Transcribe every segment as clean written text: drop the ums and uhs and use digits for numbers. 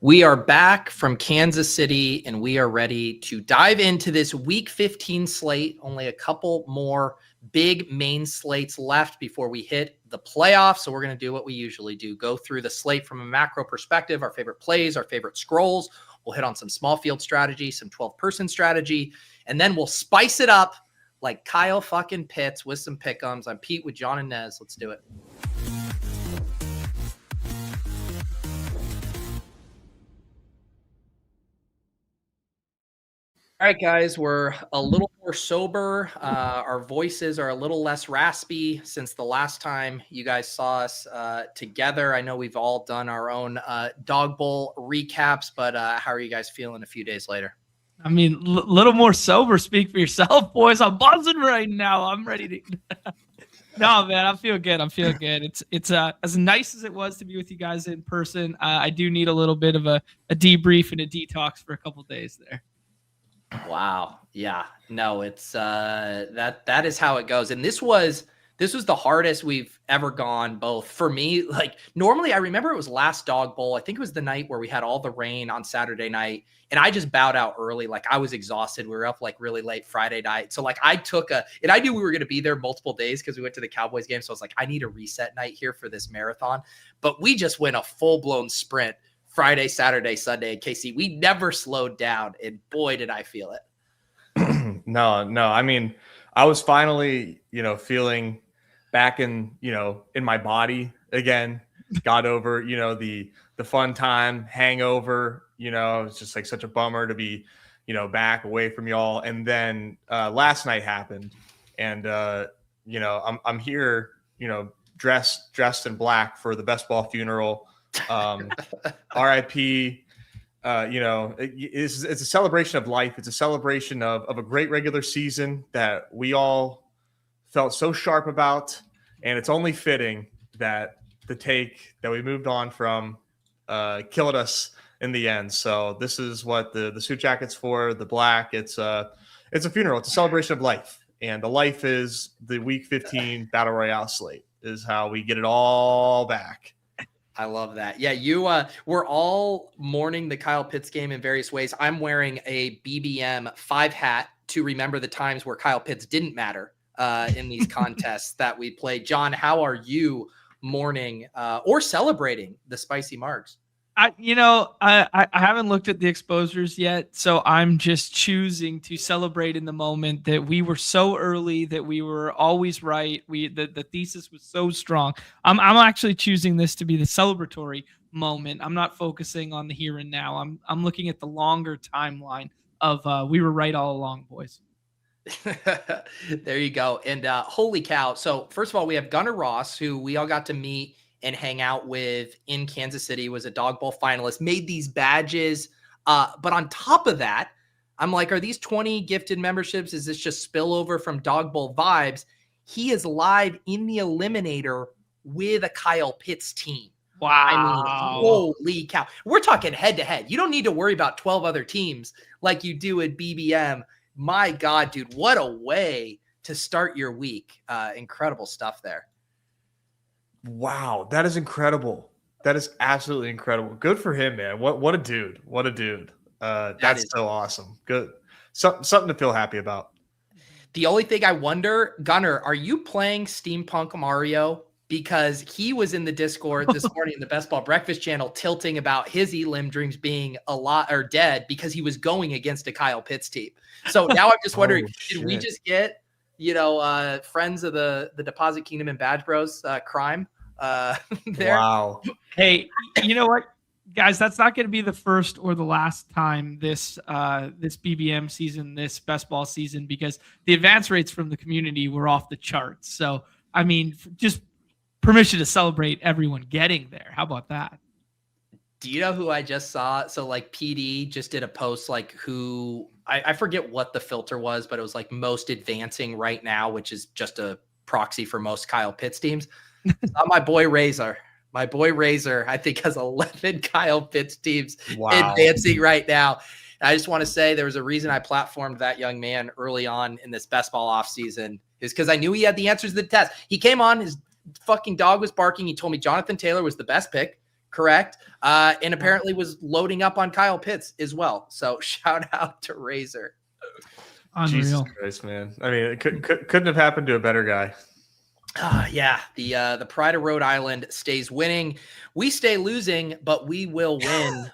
We are back from Kansas City, and we are ready to dive into this Week 15 slate. Only a couple more big main slates left before we hit the playoffs. So we're going to do what we usually do, go through the slate from a macro perspective, our favorite plays, our favorite scrolls. We'll hit on some small field strategy, some 12-person strategy, and then we'll spice it up like Kyle fucking Pitts with some pick'ems. I'm Pete with John and Nez. Let's do it. All right, guys, we're a little more sober. Our voices are a little less raspy since the last time you guys saw us together. I know we've all done our own Dawg Bowl recaps, but how are you guys feeling a few days later? I mean, little more sober. Speak for yourself, boys. I'm buzzing right now. I'm ready to. No, man, I'm feeling good. It's as nice as it was to be with you guys in person. I do need a little bit of a debrief and a detox for a couple days there. Wow. Yeah. No, it's that is how it goes. And this was the hardest we've ever gone, both for me. Like, normally I remember it was last Dawg Bowl. I think it was the night where we had all the rain on Saturday night, and I just bowed out early. Like, I was exhausted. We were up like really late Friday night. So like I knew we were going to be there multiple days because we went to the Cowboys game. So I was like, I need a reset night here for this marathon. But we just went a full-blown sprint Friday, Saturday, Sunday in KC. We never slowed down, and boy, did I feel it. No. I mean, I was finally, feeling back in my body again. Got over, the fun time hangover. It's just like such a bummer to be, back away from y'all. And then last night happened, and I'm here, dressed in black for the best ball funeral. RIP. It's a celebration of life. It's a celebration of a great regular season that we all felt so sharp about, and it's only fitting that the take that we moved on from killed us in the end. So this is what the suit jacket's for, the black. It's a funeral. It's a celebration of life, and the life is the Week 15 Battle Royale slate is how we get it all back. I love that. Yeah, we're all mourning the Kyle Pitts game in various ways. I'm wearing a BBM 5 hat to remember the times where Kyle Pitts didn't matter in these contests that we played. John, how are you mourning or celebrating the spicy marks? I haven't looked at the exposures yet, so I'm just choosing to celebrate in the moment that we were so early, that we were always right. The thesis was so strong. I'm actually choosing this to be the celebratory moment. I'm not focusing on the here and now. I'm looking at the longer timeline of we were right all along, boys. There you go. And holy cow. So first of all, we have Gunnar Ross, who we all got to meet and hang out with in Kansas City, was a Dawg Bowl finalist, made these badges. But on top of that, I'm like, are these 20 gifted memberships? Is this just spillover from Dawg Bowl vibes? He is live in the Eliminator with a Kyle Pitts team. Wow. I mean, holy cow. We're talking head to head. You don't need to worry about 12 other teams like you do at BBM. My God, dude, what a way to start your week. Incredible stuff there. Wow, that is incredible. That is absolutely incredible. Good for him, man. What a dude. What a dude. That's so awesome. Good. Something to feel happy about. The only thing I wonder, Gunnar, are you playing Steampunk Mario? Because he was in the Discord this morning in the Best Ball Breakfast channel tilting about his Elim dreams being a lot or dead because he was going against a Kyle Pitts team. So now I'm just wondering, did we just get friends of the Deposit Kingdom and Badge Bros crime there? Wow. Hey, you know what, guys? That's not going to be the first or the last time this BBM season, this best ball season, because the advance rates from the community were off the charts. So, I mean, just permission to celebrate everyone getting there. How about that? Do you know who I just saw? So like PD just did a post like who I forget what the filter was, but it was like most advancing right now, which is just a proxy for most Kyle Pitts teams. My boy Razor, I think has 11 Kyle Pitts teams advancing right now. And I just want to say there was a reason I platformed that young man early on in this best ball offseason, is because I knew he had the answers to the test. He came on, his fucking dog was barking. He told me Jonathan Taylor was the best pick. correct. And apparently was loading up on Kyle Pitts as well. So shout out to Razor. Unreal. Jesus Christ, man. I mean, it couldn't have happened to a better guy. Yeah, the Pride of Rhode Island stays winning. We stay losing, but we will win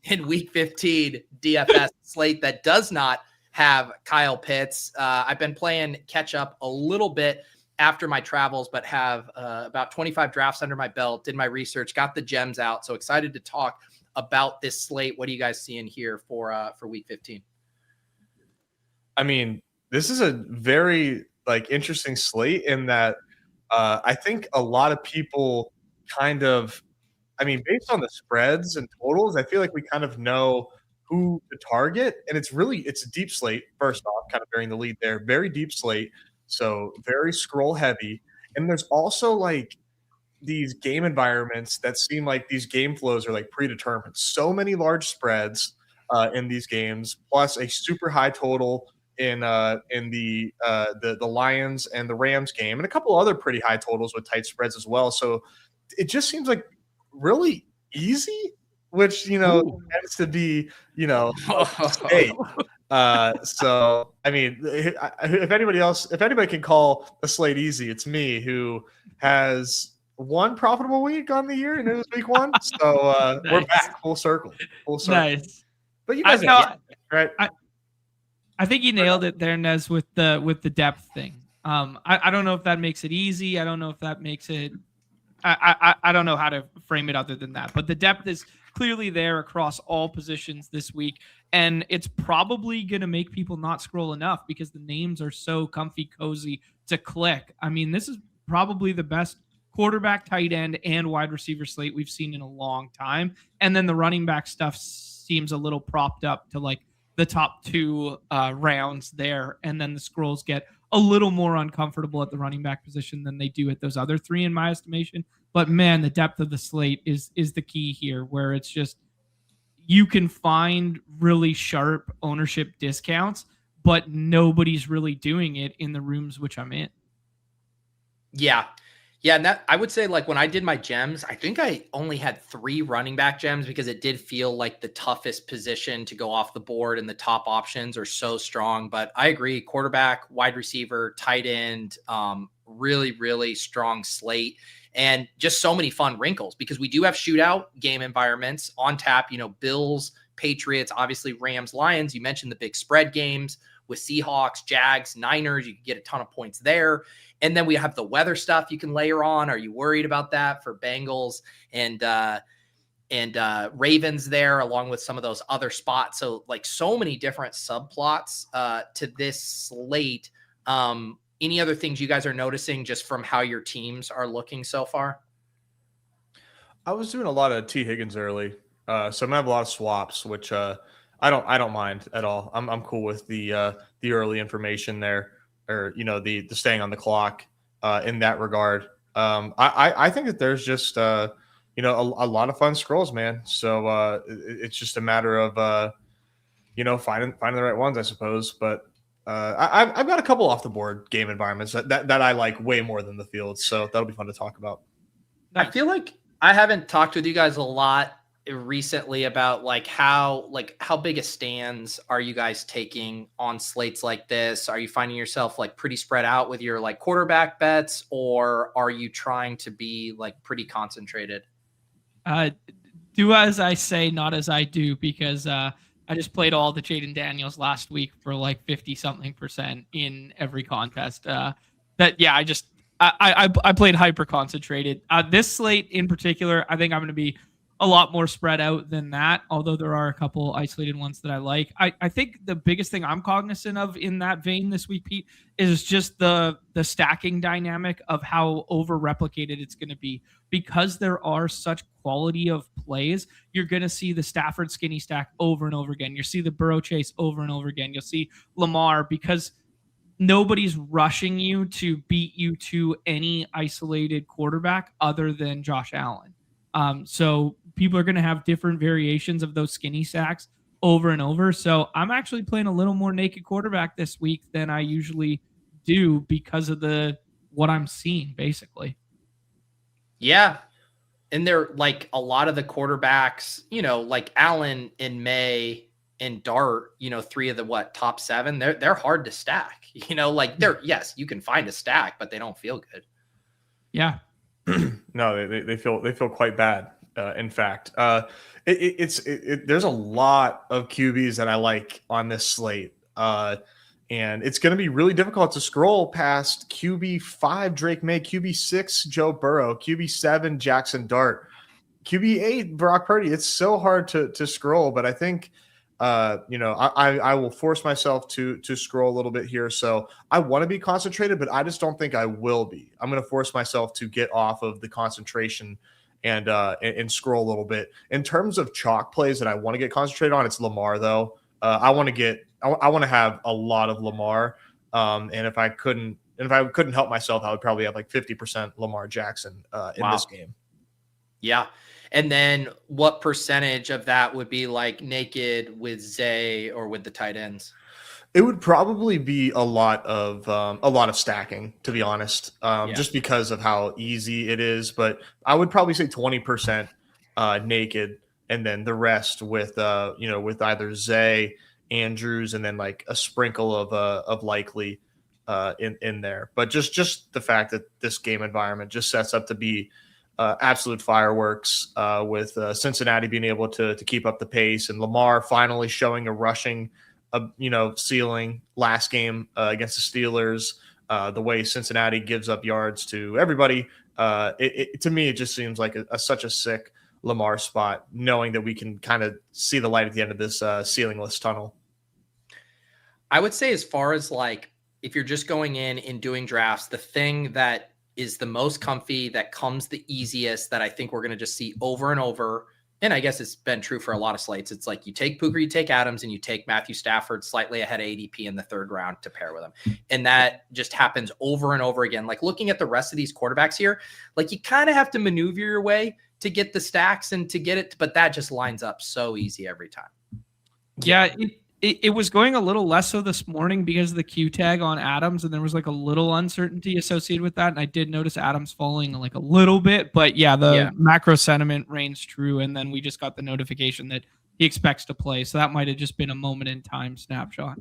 in Week 15 DFS slate that does not have Kyle Pitts. I've been playing catch up a little bit after my travels, but have about 25 drafts under my belt, did my research, got the gems out. So excited to talk about this slate. What are you guys seeing here for Week 15? I mean, this is a very interesting slate in that I think a lot of people kind of, based on the spreads and totals, I feel like we kind of know who to target. And it's a deep slate, first off, kind of bearing the lead there. Very deep slate. So very scroll heavy. And there's also these game environments that seem like these game flows are predetermined. So many large spreads in these games, plus a super high total in the Lions and the Rams game, and a couple other pretty high totals with tight spreads as well. So it just seems like really easy, which tends to be state. So I mean, if anybody can call a slate easy, it's me, who has one profitable week on the year, and it was week 1. So Nice. We're back full circle. Nice. But you guys know, right? I think you nailed it there, Nez, with the depth thing. I don't know if that makes it easy. I don't know if that makes it. I don't know how to frame it other than that. But the depth is clearly there across all positions this week, and it's probably going to make people not scroll enough because the names are so comfy, cozy to click. I mean, this is probably the best quarterback, tight end, and wide receiver slate we've seen in a long time. And then the running back stuff seems a little propped up to the top 2 rounds there, and then the scrolls get a little more uncomfortable at the running back position than they do at those other 3 in my estimation. But man, the depth of the slate is the key here, where it's just you can find really sharp ownership discounts, but nobody's really doing it in the rooms which I'm in. Yeah, and that I would say when I did my gems, I think I only had 3 running back gems because it did feel like the toughest position to go off the board, and the top options are so strong. But I agree, quarterback, wide receiver, tight end, really, really strong slate, and just so many fun wrinkles because we do have shootout game environments on tap. Bills, Patriots, obviously Rams, Lions. You mentioned the big spread games with Seahawks, Jags, Niners. You can get a ton of points there. And then we have the weather stuff you can layer on. Are you worried about that for Bengals and Ravens there, along with some of those other spots? So so many different subplots to this slate. Any other things you guys are noticing just from how your teams are looking so far? I was doing a lot of T. Higgins early, so I'm gonna have a lot of swaps, which I don't mind at all. I'm cool with the early information there, or the staying on the clock in that regard. I think that there's just a lot of fun scrolls, man. So it's just a matter of finding the right ones, I suppose. But I've got a couple off the board game environments that I like way more than the field, so that'll be fun to talk about. I feel like I haven't talked with you guys a lot recently about how big a stands are you guys taking on slates like this? Are you finding yourself pretty spread out with your quarterback bets, or are you trying to be pretty concentrated? Do as I say, not as I do, because I just played all the Jaden Daniels last week for 50-something% in every contest. I played hyper concentrated. This slate in particular, I think I'm going to be a lot more spread out than that, although there are a couple isolated ones that I like. I think the biggest thing I'm cognizant of in that vein this week, Pete, is just the stacking dynamic of how over replicated it's going to be. Because there are such quality of plays, you're going to see the Stafford skinny stack over and over again. You'll see the Burrow chase over and over again. You'll see Lamar, because nobody's rushing you to beat you to any isolated quarterback other than Josh Allen. So people are going to have different variations of those skinny stacks over and over. So I'm actually playing a little more naked quarterback this week than I usually do because of what I'm seeing, basically. Yeah. And they're like a lot of the quarterbacks, like Allen and May and Dart, 3 of the top 7, they're hard to stack, like yes, you can find a stack, but they don't feel good. Yeah. No, they feel quite bad. In fact, there's a lot of QBs that I like on this slate. And it's going to be really difficult to scroll past QB5 Drake May, QB6 Joe Burrow, QB7 Jackson Dart, QB8 Brock Purdy. It's so hard to scroll, but I think I will force myself to scroll a little bit here. So I want to be concentrated, but I just don't think I will be. I'm going to force myself to get off of the concentration and scroll a little bit. In terms of chalk plays that I want to get concentrated on, it's Lamar though. I want to have a lot of Lamar. And if I couldn't help myself, I would probably have like 50% Lamar Jackson in this game. Yeah. And then what percentage of that would be like naked with Zay or with the tight ends? It would probably be a lot of stacking, to be honest, just because of how easy it is. But I would probably say 20% naked, and then the rest with with either Zay, Andrews, and then like a sprinkle of likely in there. But just the fact that this game environment just sets up to be absolute fireworks with Cincinnati being able to keep up the pace, and Lamar finally showing a rushing ceiling last game against the Steelers. The way Cincinnati gives up yards to everybody, to me it just seems like such a sick Lamar spot, knowing that we can kind of see the light at the end of this ceilingless tunnel. I would say, as far as like if you're just going in and doing drafts, the thing that is the most comfy, that comes the easiest, that I think we're going to just see over and over, and I guess it's been true for a lot of slates, it's like you take Puka, you take Adams, and you take Matthew Stafford slightly ahead of ADP in the 3rd round to pair with him. And that just happens over and over again. Like looking at the rest of these quarterbacks here, like you kind of have to maneuver your way to get the stacks and to get it, but that just lines up so easy every time. Yeah, it was going a little less so this morning because of the Q tag on Adams, and there was like a little uncertainty associated with that. And I did notice Adams falling like a little bit, but the macro sentiment reigns true. And then we just got the notification that he expects to play. So that might've just been a moment in time snapshot.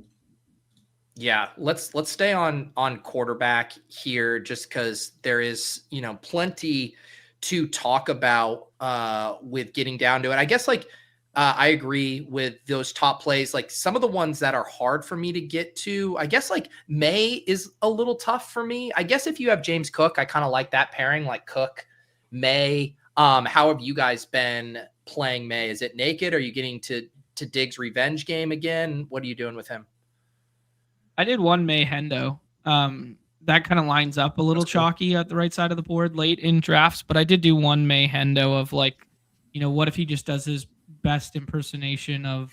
Yeah, let's stay on quarterback here, just because there is, plenty to talk about with getting down to it. I guess I agree with those top plays. Like some of the ones that are hard for me to get to, I guess like May is a little tough for me. I guess if you have James Cook, I kind of like that pairing, like Cook, May. How have you guys been playing May? Is it naked? Are you getting to Diggs' revenge game again? What are you doing with him? I did one May Hendo. That kind of lines up a little chalky at the right side of the board late in drafts, but I did do one May Hendo of like, what if he just does his best impersonation of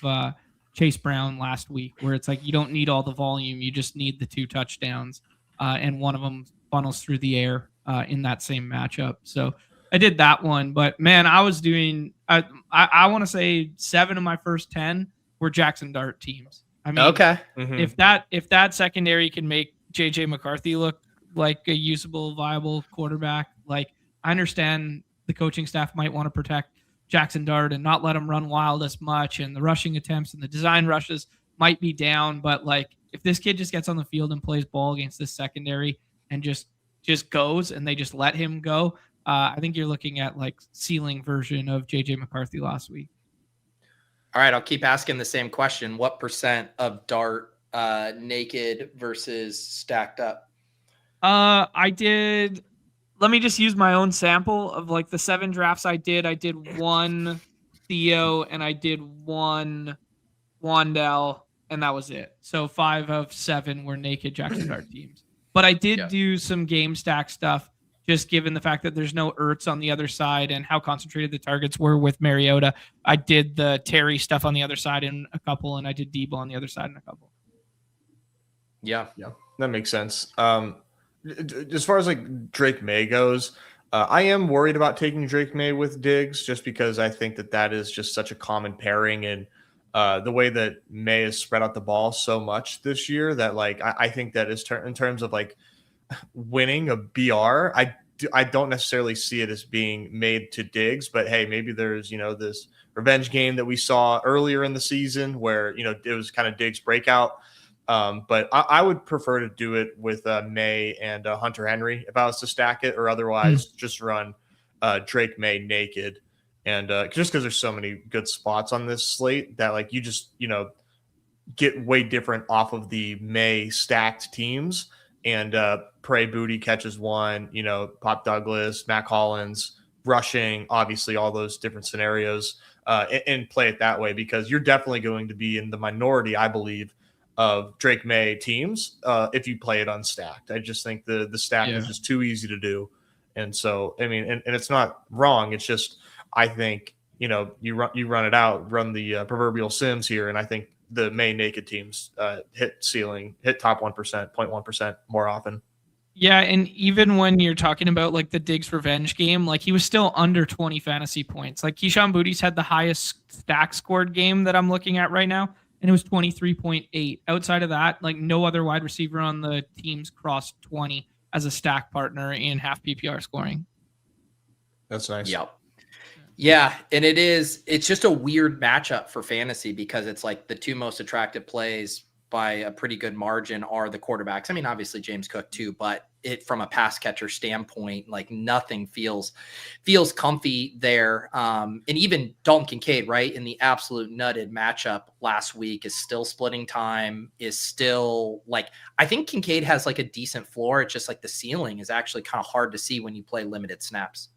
Chase Brown last week, where it's like you don't need all the volume, you just need the 2 touchdowns, and one of them funnels through the air in that same matchup. So I did that one, but man, I was doing I want to say 7 of my first 10 were Jackson Dart teams. I mean, okay, if that secondary can make JJ McCarthy look like a usable, viable quarterback, like I understand the coaching staff might want to protect Jackson Dart and not let him run wild as much, and the rushing attempts and the design rushes might be down, but like if this kid just gets on the field and plays ball against this secondary and just goes and they just let him go, I think you're looking at like ceiling version of JJ McCarthy last week. All right, I'll keep asking the same question. What percent of Dart naked versus stacked up? I did. Let me just use my own sample of like the 7 drafts I did. I did 1 Theo and I did 1 Wandell, and that was it. So 5 of 7 were naked Jackson Dart teams. But I did do some game stack stuff, just given the fact that there's no Ertz on the other side and how concentrated the targets were with Mariota. I did the Terry stuff on the other side in a couple, and I did Debo on the other side in a couple. Yeah, that makes sense. As far as like Drake May goes, I am worried about taking Drake May with Diggs, just because I think that is just such a common pairing, and the way that May has spread out the ball so much this year that like I think that is in terms of like winning a BR, I I don't necessarily see it as being made to Diggs, but hey, maybe there's, this revenge game that we saw earlier in the season where, it was kind of Diggs breakout. But I would prefer to do it with May and Hunter Henry if I was to stack it, or otherwise just run Drake May naked. And just because there's so many good spots on this slate that like you just, get way different off of the May stacked teams. And Prey Booty catches one, Pop Douglas, Mac Hollins, rushing, obviously all those different scenarios, and play it that way, because you're definitely going to be in the minority, I believe, of Drake May teams if you play it unstacked. I just think the stack is just too easy to do. And so, I mean, and it's not wrong. It's just, I think, you run it out, run the proverbial Sims here, and I think the May naked teams hit top 1%, 0.1% more often. Yeah, and even when you're talking about like the Diggs revenge game, like he was still under 20 fantasy points. Like Keyshawn Booty's had the highest stack scored game that I'm looking at right now, and it was 23.8. Outside of that, like no other wide receiver on the teams crossed 20 as a stack partner in half PPR scoring. That's nice. Yep. Yeah, and it's just a weird matchup for fantasy, because it's like the two most attractive plays by a pretty good margin are the quarterbacks. I mean, obviously James Cook too, but it from a pass catcher standpoint, like nothing feels comfy there. And even Dalton Kincaid, right, in the absolute nutted matchup last week, is still splitting time, is still like, I think Kincaid has like a decent floor. It's just like the ceiling is actually kind of hard to see when you play limited snaps.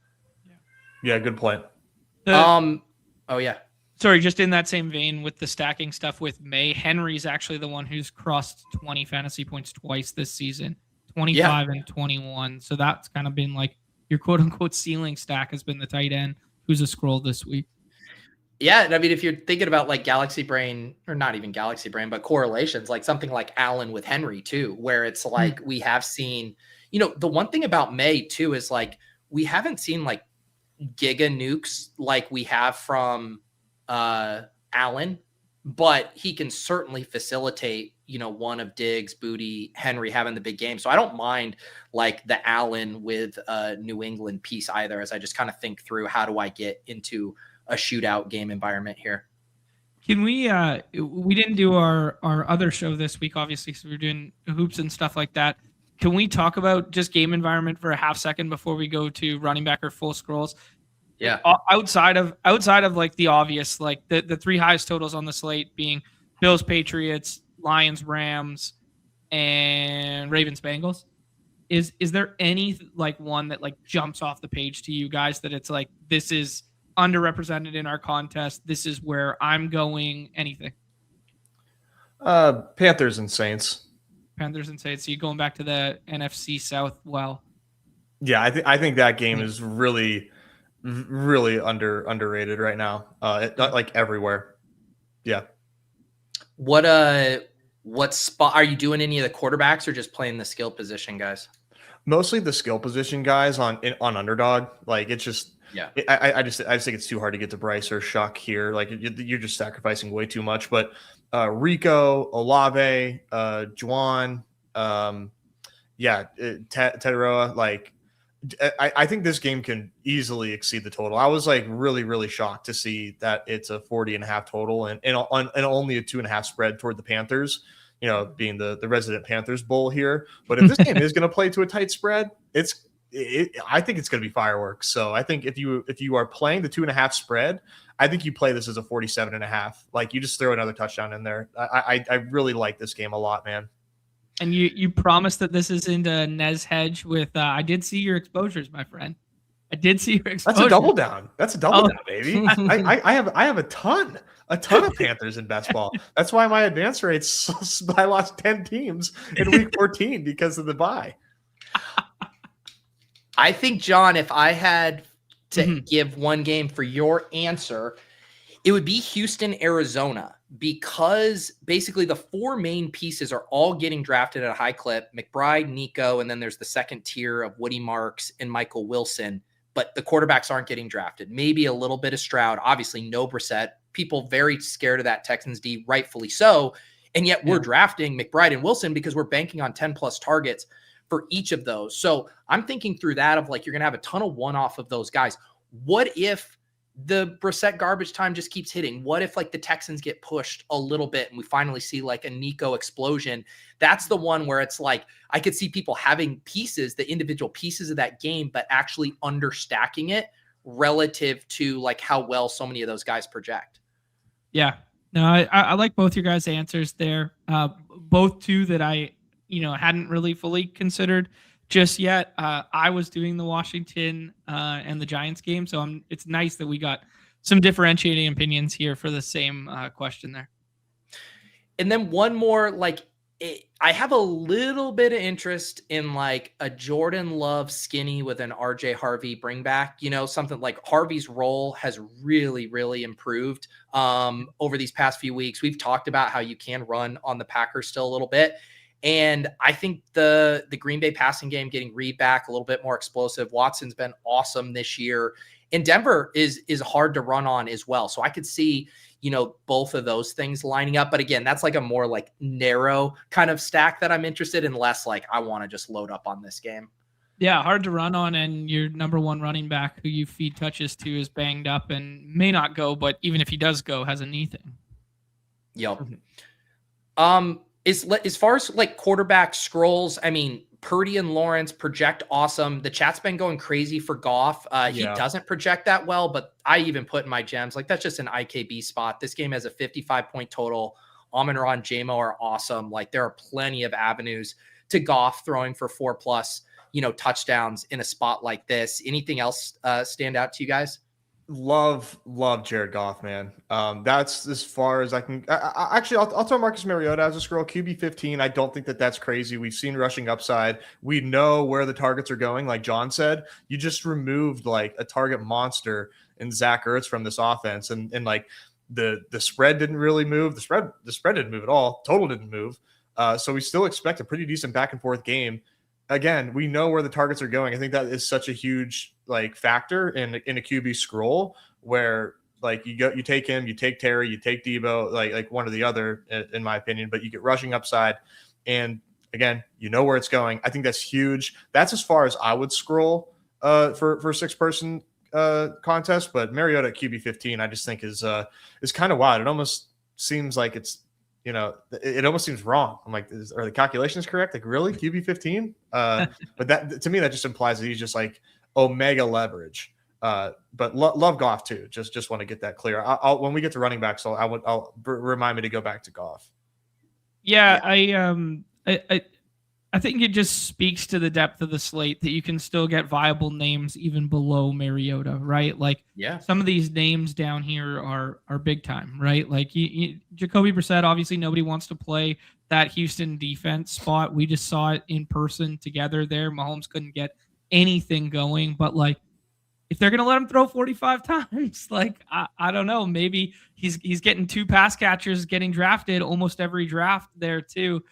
Yeah, good point. Sorry, just in that same vein with the stacking stuff with May, Henry's actually the one who's crossed 20 fantasy points twice this season, 25 and 21. So that's kind of been like your quote unquote ceiling stack has been the tight end who's a scroll this week. Yeah, I mean, if you're thinking about like Galaxy Brain, or not even Galaxy Brain, but correlations, like something like Allen with Henry too, where it's like we have seen, the one thing about May too is like we haven't seen like giga nukes like we have from Allen, but he can certainly facilitate, one of Diggs, Booty, Henry having the big game. So I don't mind like the Allen with a New England piece either, as I just kind of think through how do I get into a shootout game environment here. Can we didn't do our other show this week, obviously, because we were doing hoops and stuff like that. Can we talk about just game environment for a half second before we go to running back or full scrolls? Yeah. Outside of like the obvious, like the three highest totals on the slate being Bills, Patriots, Lions, Rams, and Ravens, Bengals. Is there any like one that like jumps off the page to you guys that it's like, this is underrepresented in our contest, this is where I'm going? Anything? Panthers and Saints. Panthers and Saints. So you're going back to the NFC South. Well, yeah, I think that game is really underrated right now. Like everywhere. Yeah. What spot are you doing? Any of the quarterbacks, or just playing the skill position guys? Mostly the skill position guys on underdog. Like it's just, I just think it's too hard to get to Bryce or Shuck here. Like you're just sacrificing way too much. But Rico, Olave, Juwan, Teteroa, like I think this game can easily exceed the total. I was like really, really shocked to see that it's a 40.5 total and only a 2.5 spread toward the Panthers, being the resident Panthers Bowl here. But if this game is going to play to a tight spread, I think it's going to be fireworks. So I think if you are playing the 2.5 spread, I think you play this as a 47.5. Like you just throw another touchdown in there. I really like this game a lot, man. And you promised that this isn't a Nez hedge with I did see your exposures, my friend. I did see your exposures. That's a double down. That's a double down, baby. I have a ton of Panthers in best ball. That's why my advance rates, I lost 10 teams in week 14 because of the bye. I think, John, if I had to give one game for your answer, it would be Houston, Arizona, because basically the four main pieces are all getting drafted at a high clip: McBride, Nico, and then there's the second tier of Woody Marks and Michael Wilson. But the quarterbacks aren't getting drafted. Maybe a little bit of Stroud, obviously no Brissett. People very scared of that Texans D, rightfully so. And yet we're drafting McBride and Wilson because we're banking on 10 plus targets for each of those. So I'm thinking through that of like, you're going to have a ton of one-off of those guys. What if the Brissett garbage time just keeps hitting? What if like the Texans get pushed a little bit and we finally see like a Nico explosion? That's the one where it's like, I could see people having pieces, the individual pieces of that game, but actually understacking it relative to like how well so many of those guys project. Yeah, no, I like both your guys' answers there. Both two that I, hadn't really fully considered just yet. I was doing the Washington and the Giants game, so it's nice that we got some differentiating opinions here for the same question there. And then one more, like, I have a little bit of interest in like a Jordan Love skinny with an RJ Harvey bring back, something like Harvey's role has really, really improved over these past few weeks. We've talked about how you can run on the Packers still a little bit. And I think the Green Bay passing game getting Reed back a little bit more explosive. Watson's been awesome this year. And Denver is hard to run on as well. So I could see, both of those things lining up. But again, that's like a more like narrow kind of stack that I'm interested in, less like I want to just load up on this game. Yeah, hard to run on, and your number one running back who you feed touches to is banged up and may not go, but even if he does go, has a knee thing. Yep. As far as like quarterback scrolls, I mean, Purdy and Lawrence project awesome. The chat's been going crazy for Goff. He doesn't project that well, but I even put in my gems. Like, that's just an IKB spot. This game has a 55-point total. Amon-Ra and J-Mo are awesome. Like, there are plenty of avenues to Goff throwing for 4+ touchdowns in a spot like this. Anything else stand out to you guys? Love Jared Goff, man. That's as far as I can. I'll throw Marcus Mariota as a scroll. QB 15. I don't think that's crazy. We've seen rushing upside. We know where the targets are going. Like John said, you just removed like a target monster in Zach Ertz from this offense, and like the spread didn't really move. The spread didn't move at all. Total didn't move. So we still expect a pretty decent back and forth game. Again, we know where the targets are going. I think that is such a huge like factor in a QB scroll, where like you take him, you take Terry, you take Debo, like one or the other, in my opinion, but you get rushing upside. And again, you know where it's going. I think that's huge. That's as far as I would scroll for 6-person contest. But Mariota at QB 15, I just think is kind of wild. It almost seems like it's, it almost seems wrong. I'm like, are the calculations correct? Like, really, QB 15? But that, to me, that just implies that he's just like omega leverage. But love Goff too. Just want to get that clear. I'll when we get to running backs, I'll remind me to go back to Goff. Yeah. I think it just speaks to the depth of the slate that you can still get viable names even below Mariota, right? Like, some of these names down here are big time, right? Like Jacoby Brissett, obviously nobody wants to play that Houston defense spot. We just saw it in person together there. Mahomes couldn't get anything going, but like, if they're going to let him throw 45 times, like, I don't know, maybe he's getting 2 pass catchers getting drafted almost every draft there too.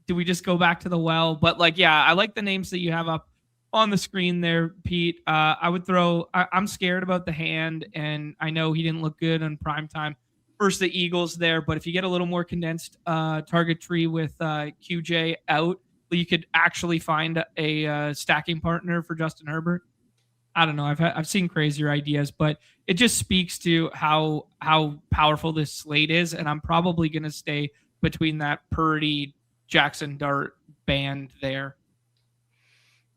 Do we just go back to the well? But like, yeah, I like the names that you have up on the screen there, Pete. I would throw, I'm scared about the hand, and I know he didn't look good on primetime versus the Eagles there, but if you get a little more condensed target tree with QJ out, you could actually find a stacking partner for Justin Herbert. I don't know. I've seen crazier ideas, but it just speaks to how powerful this slate is, and I'm probably going to stay between that Purdy, Jackson Dart band there.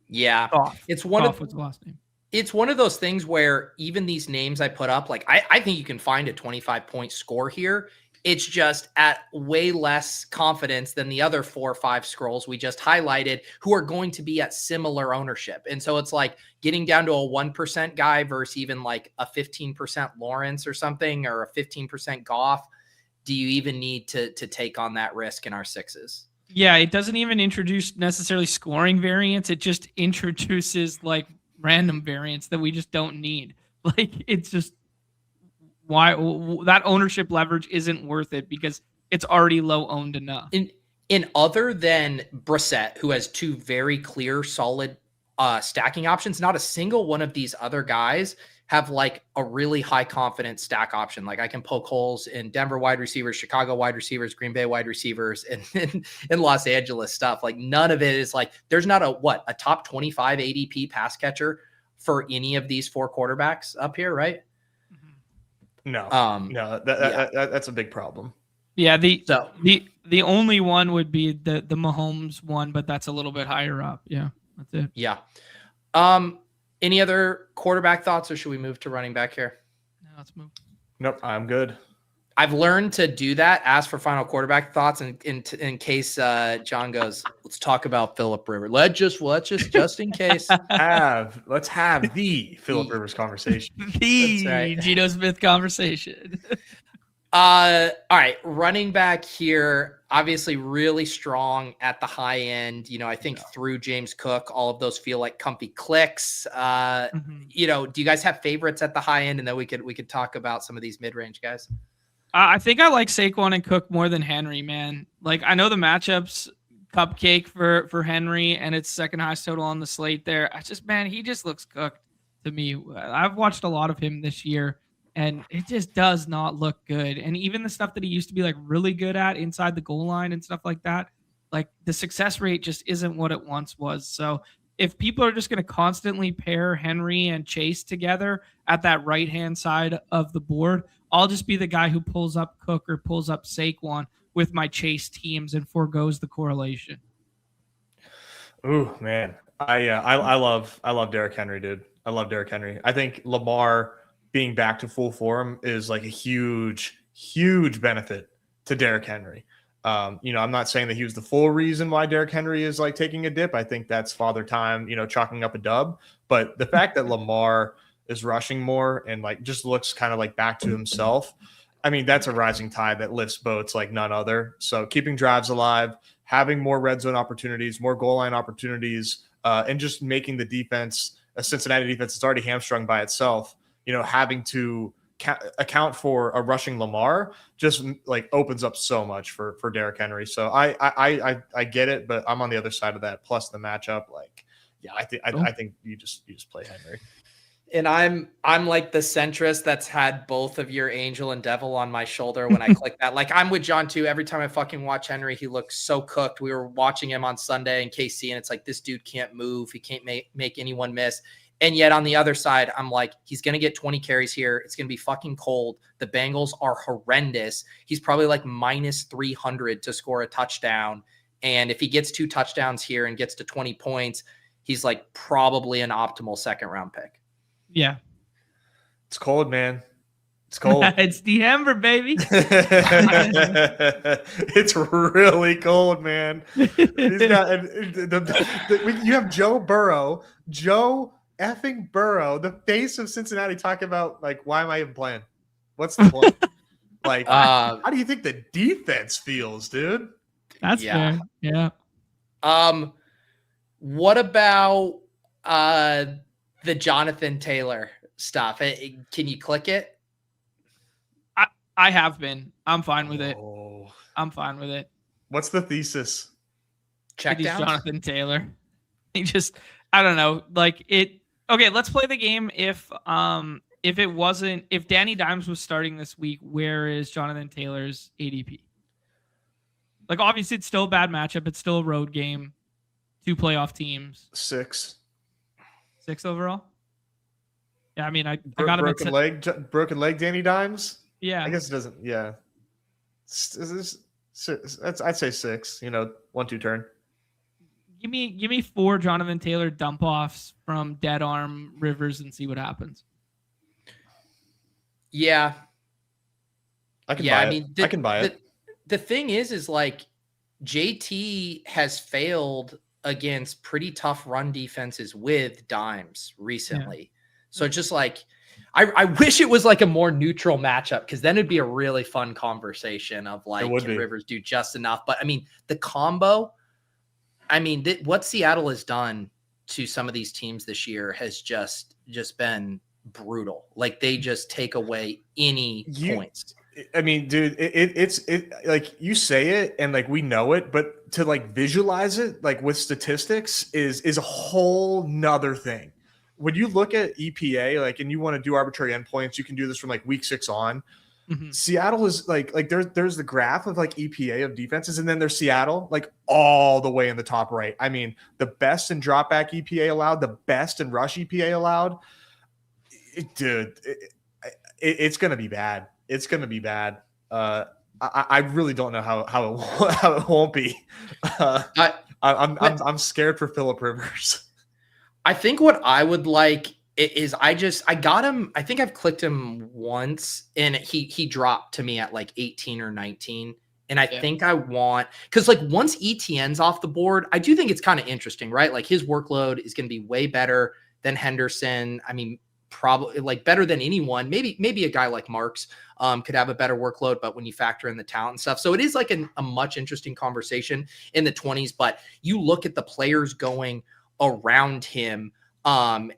Yeah, it's one of the last name. It's one of those things where even these names I put up, like I think you can find a 25-point score here. It's just at way less confidence than the other 4 or 5 scrolls we just highlighted, who are going to be at similar ownership. And so it's like getting down to a 1% guy versus even like a 15% Lawrence or something, or a 15% Goff. Do you even need to take on that risk in our 6s? Yeah, it doesn't even introduce necessarily scoring variants. It just introduces like random variants that we just don't need. Like, it's just why that ownership leverage isn't worth it, because it's already low owned enough. In other than Brissett, who has 2 very clear, solid stacking options, not a single one of these other guys have like a really high confidence stack option. Like I can poke holes in Denver wide receivers, Chicago wide receivers, Green Bay wide receivers, and in Los Angeles stuff. Like none of it is like, there's not a top 25 ADP pass catcher for any of these 4 quarterbacks up here, right? No, that's a big problem. Yeah, the only one would be the Mahomes one, but that's a little bit higher up. Yeah, that's it. Yeah. Any other quarterback thoughts, or should we move to running back here? No, let's move. Nope, I'm good. I've learned to do that. Ask for final quarterback thoughts, in case John goes, let's talk about Phillip Rivers. Let's just in case. Let's have the Phillip Rivers conversation. The right. Geno Smith conversation. All right, running back here, obviously really strong at the high end. I think through James Cook, all of those feel like comfy clicks. Do you guys have favorites at the high end? And then we could talk about some of these mid-range guys. I think I like Saquon and Cook more than Henry, man. Like I know the matchups cupcake for Henry, and it's second highest total on the slate there. He just looks cooked to me. I've watched a lot of him this year. And it just does not look good. And even the stuff that he used to be like really good at inside the goal line and stuff like that, like the success rate just isn't what it once was. So if people are just going to constantly pair Henry and Chase together at that right-hand side of the board, I'll just be the guy who pulls up Cook or pulls up Saquon with my Chase teams and forgoes the correlation. Ooh, man. I love Derrick Henry, dude. I love Derrick Henry. I think Lamar being back to full form is like a huge, huge benefit to Derrick Henry. I'm not saying that he was the full reason why Derrick Henry is like taking a dip. I think that's father time, chalking up a dub. But the fact that Lamar is rushing more and like just looks kind of like back to himself, I mean, that's a rising tide that lifts boats like none other. So keeping drives alive, having more red zone opportunities, more goal line opportunities, and just making the defense, a Cincinnati defense that's already hamstrung by itself, having to account for a rushing Lamar just like opens up so much for Derrick Henry. So I get it, but I'm on the other side of that. Plus the matchup, I think you just play Henry. And I'm like the centrist that's had both of your angel and devil on my shoulder when I click that. Like I'm with John too. Every time I fucking watch Henry, he looks so cooked. We were watching him on Sunday in KC, and it's like this dude can't move. He can't make anyone miss. And yet on the other side, I'm like, he's going to get 20 carries here. It's going to be fucking cold. The Bengals are horrendous. He's probably like minus 300 to score a touchdown. And if he gets 2 touchdowns here and gets to 20 points, he's like probably an optimal second round pick. Yeah. It's cold, man. It's cold. It's December, baby. It's really cold, man. You have Joe Burrow, effing Burrow, the face of Cincinnati, talking about like, why am I even playing? What's the point? Like, how do you think the defense feels, dude? That's fair. Yeah. What about the Jonathan Taylor stuff? Can you click it? I have been. I'm fine with it. Oh. I'm fine with it. What's the thesis? Check down Jonathan Taylor. He just, I don't know. Like it. Okay, let's play the game. If Danny Dimes was starting this week, where is Jonathan Taylor's ADP? Like obviously it's still a bad matchup. It's still a road game. 2 playoff teams. 6 overall. Yeah, I mean, I got him broken leg. Danny Dimes. Yeah, I guess it doesn't. Yeah, I'd say 6. 1-2 turn. Give me 4 Jonathan Taylor dump offs from dead arm Rivers and see what happens. Yeah, I can buy it. The thing is like JT has failed against pretty tough run defenses with Dimes recently. Yeah. So just like, I wish it was like a more neutral matchup, because then it'd be a really fun conversation of like, can Rivers do just enough? But I mean, the combo, what Seattle has done to some of these teams this year has just been brutal. Like they just take away any points. I mean, dude, it's like you say it and like we know it, but to like visualize it like with statistics is a whole nother thing. when you look at EPA, like, and you want to do arbitrary endpoints, you can do this from like week 6 on. Mm-hmm. Seattle is like there's the graph of like EPA of defenses, and then there's Seattle like all the way in the top right. I mean, the best in drop back EPA allowed, the best in rush EPA allowed. It's gonna be bad. It's gonna be bad. I really don't know how it won't be. I'm scared for Phillip Rivers. I think what I would like is I got him. I think I've clicked him once, and he dropped to me at like 18 or 19. And I think I want, because like once ETN's off the board, I do think it's kind of interesting, right? Like his workload is going to be way better than Henderson. I mean, probably like better than anyone. Maybe a guy like Marks could have a better workload, but when you factor in the talent and stuff, so it is like a much interesting conversation in the 20s. But you look at the players going around him, and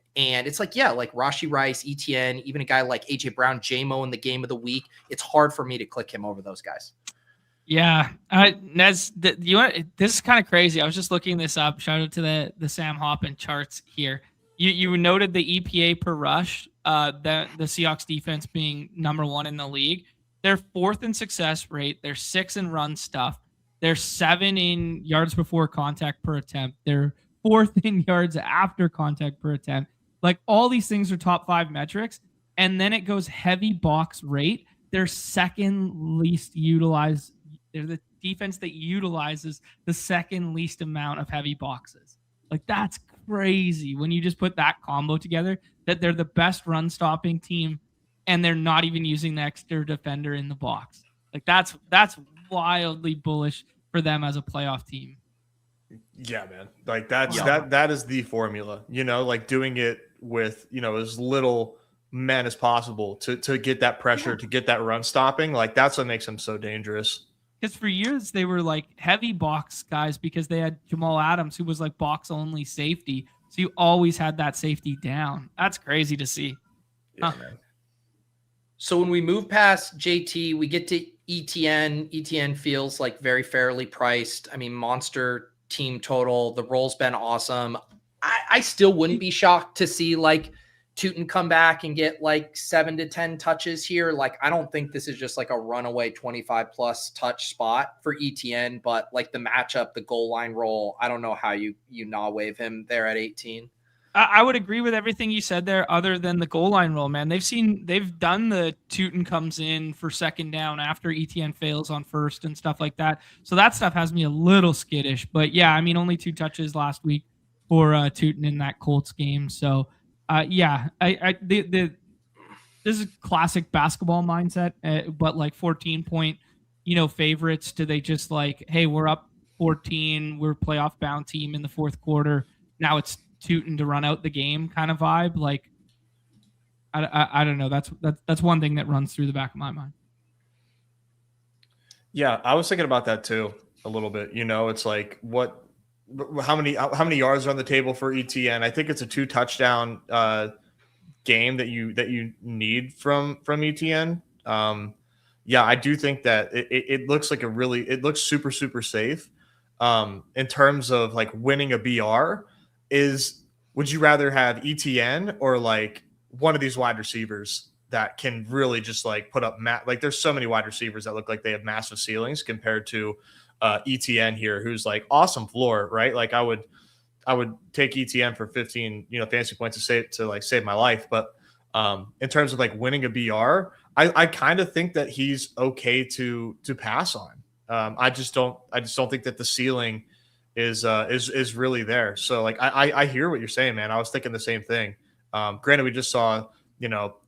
it's like, yeah, like Rashee Rice, ETN, even a guy like AJ Brown, JMO in the game of the week. It's hard for me to click him over those guys. Yeah, Nez, this is kind of crazy. I was just looking this up. Shout out to the Sam Hoppen charts here. You noted the EPA per rush, the Seahawks defense being number 1 in the league. They're 4th in success rate. They're 6th in run stuff. They're 7 in yards before contact per attempt. They're 4th in yards after contact per attempt. Like all these things are top 5 metrics. And then it goes heavy box rate. They're second least utilized. They're the defense that utilizes the second least amount of heavy boxes. Like that's crazy when you just put that combo together, that they're the best run stopping team and they're not even using the extra defender in the box. Like that's wildly bullish for them as a playoff team. Yeah, man. Like that is the formula, like doing it with, as little men as possible to get that pressure, to get that run stopping. Like that's what makes them so dangerous. Because for years they were like heavy box guys because they had Jamal Adams, who was like box only safety. So you always had that safety down. That's crazy to see. Yeah, man. So when we move past JT, we get to ETN. ETN feels like very fairly priced. I mean, monster team total. The roll's been awesome. I still wouldn't be shocked to see like Tootin come back and get like 7 to 10 touches here. Like, I don't think this is just like a runaway 25 plus touch spot for ETN, but like the matchup, the goal line roll, I don't know how you wave him there at 18. I would agree with everything you said there, other than the goal line roll, man. They've done the Tootin comes in for second down after ETN fails on first and stuff like that. So that stuff has me a little skittish, but yeah, I mean, only 2 touches last week for Tootin in that Colts game. So this is classic basketball mindset, but like 14-point, favorites. Do they just like, hey, we're up 14, we're a playoff bound team in the fourth quarter. Now it's Tootin to run out the game kind of vibe. Like, I don't know. That's one thing that runs through the back of my mind. Yeah, I was thinking about that too a little bit. It's like how many yards are on the table for ETN? I think it's a 2 touchdown game that you need from ETN. Yeah, I do think that it looks like it looks super, super safe. In terms of like winning a BR, would you rather have ETN or like one of these wide receivers that can really just like put up like there's so many wide receivers that look like they have massive ceilings compared to ETN here, who's like awesome floor, right? Like I would take ETN for 15, fantasy points to save my life. But in terms of like winning a BR, I kind of think that he's okay to pass on. I just don't think that the ceiling is really there. So like I hear what you're saying, man. I was thinking the same thing. Granted, we just saw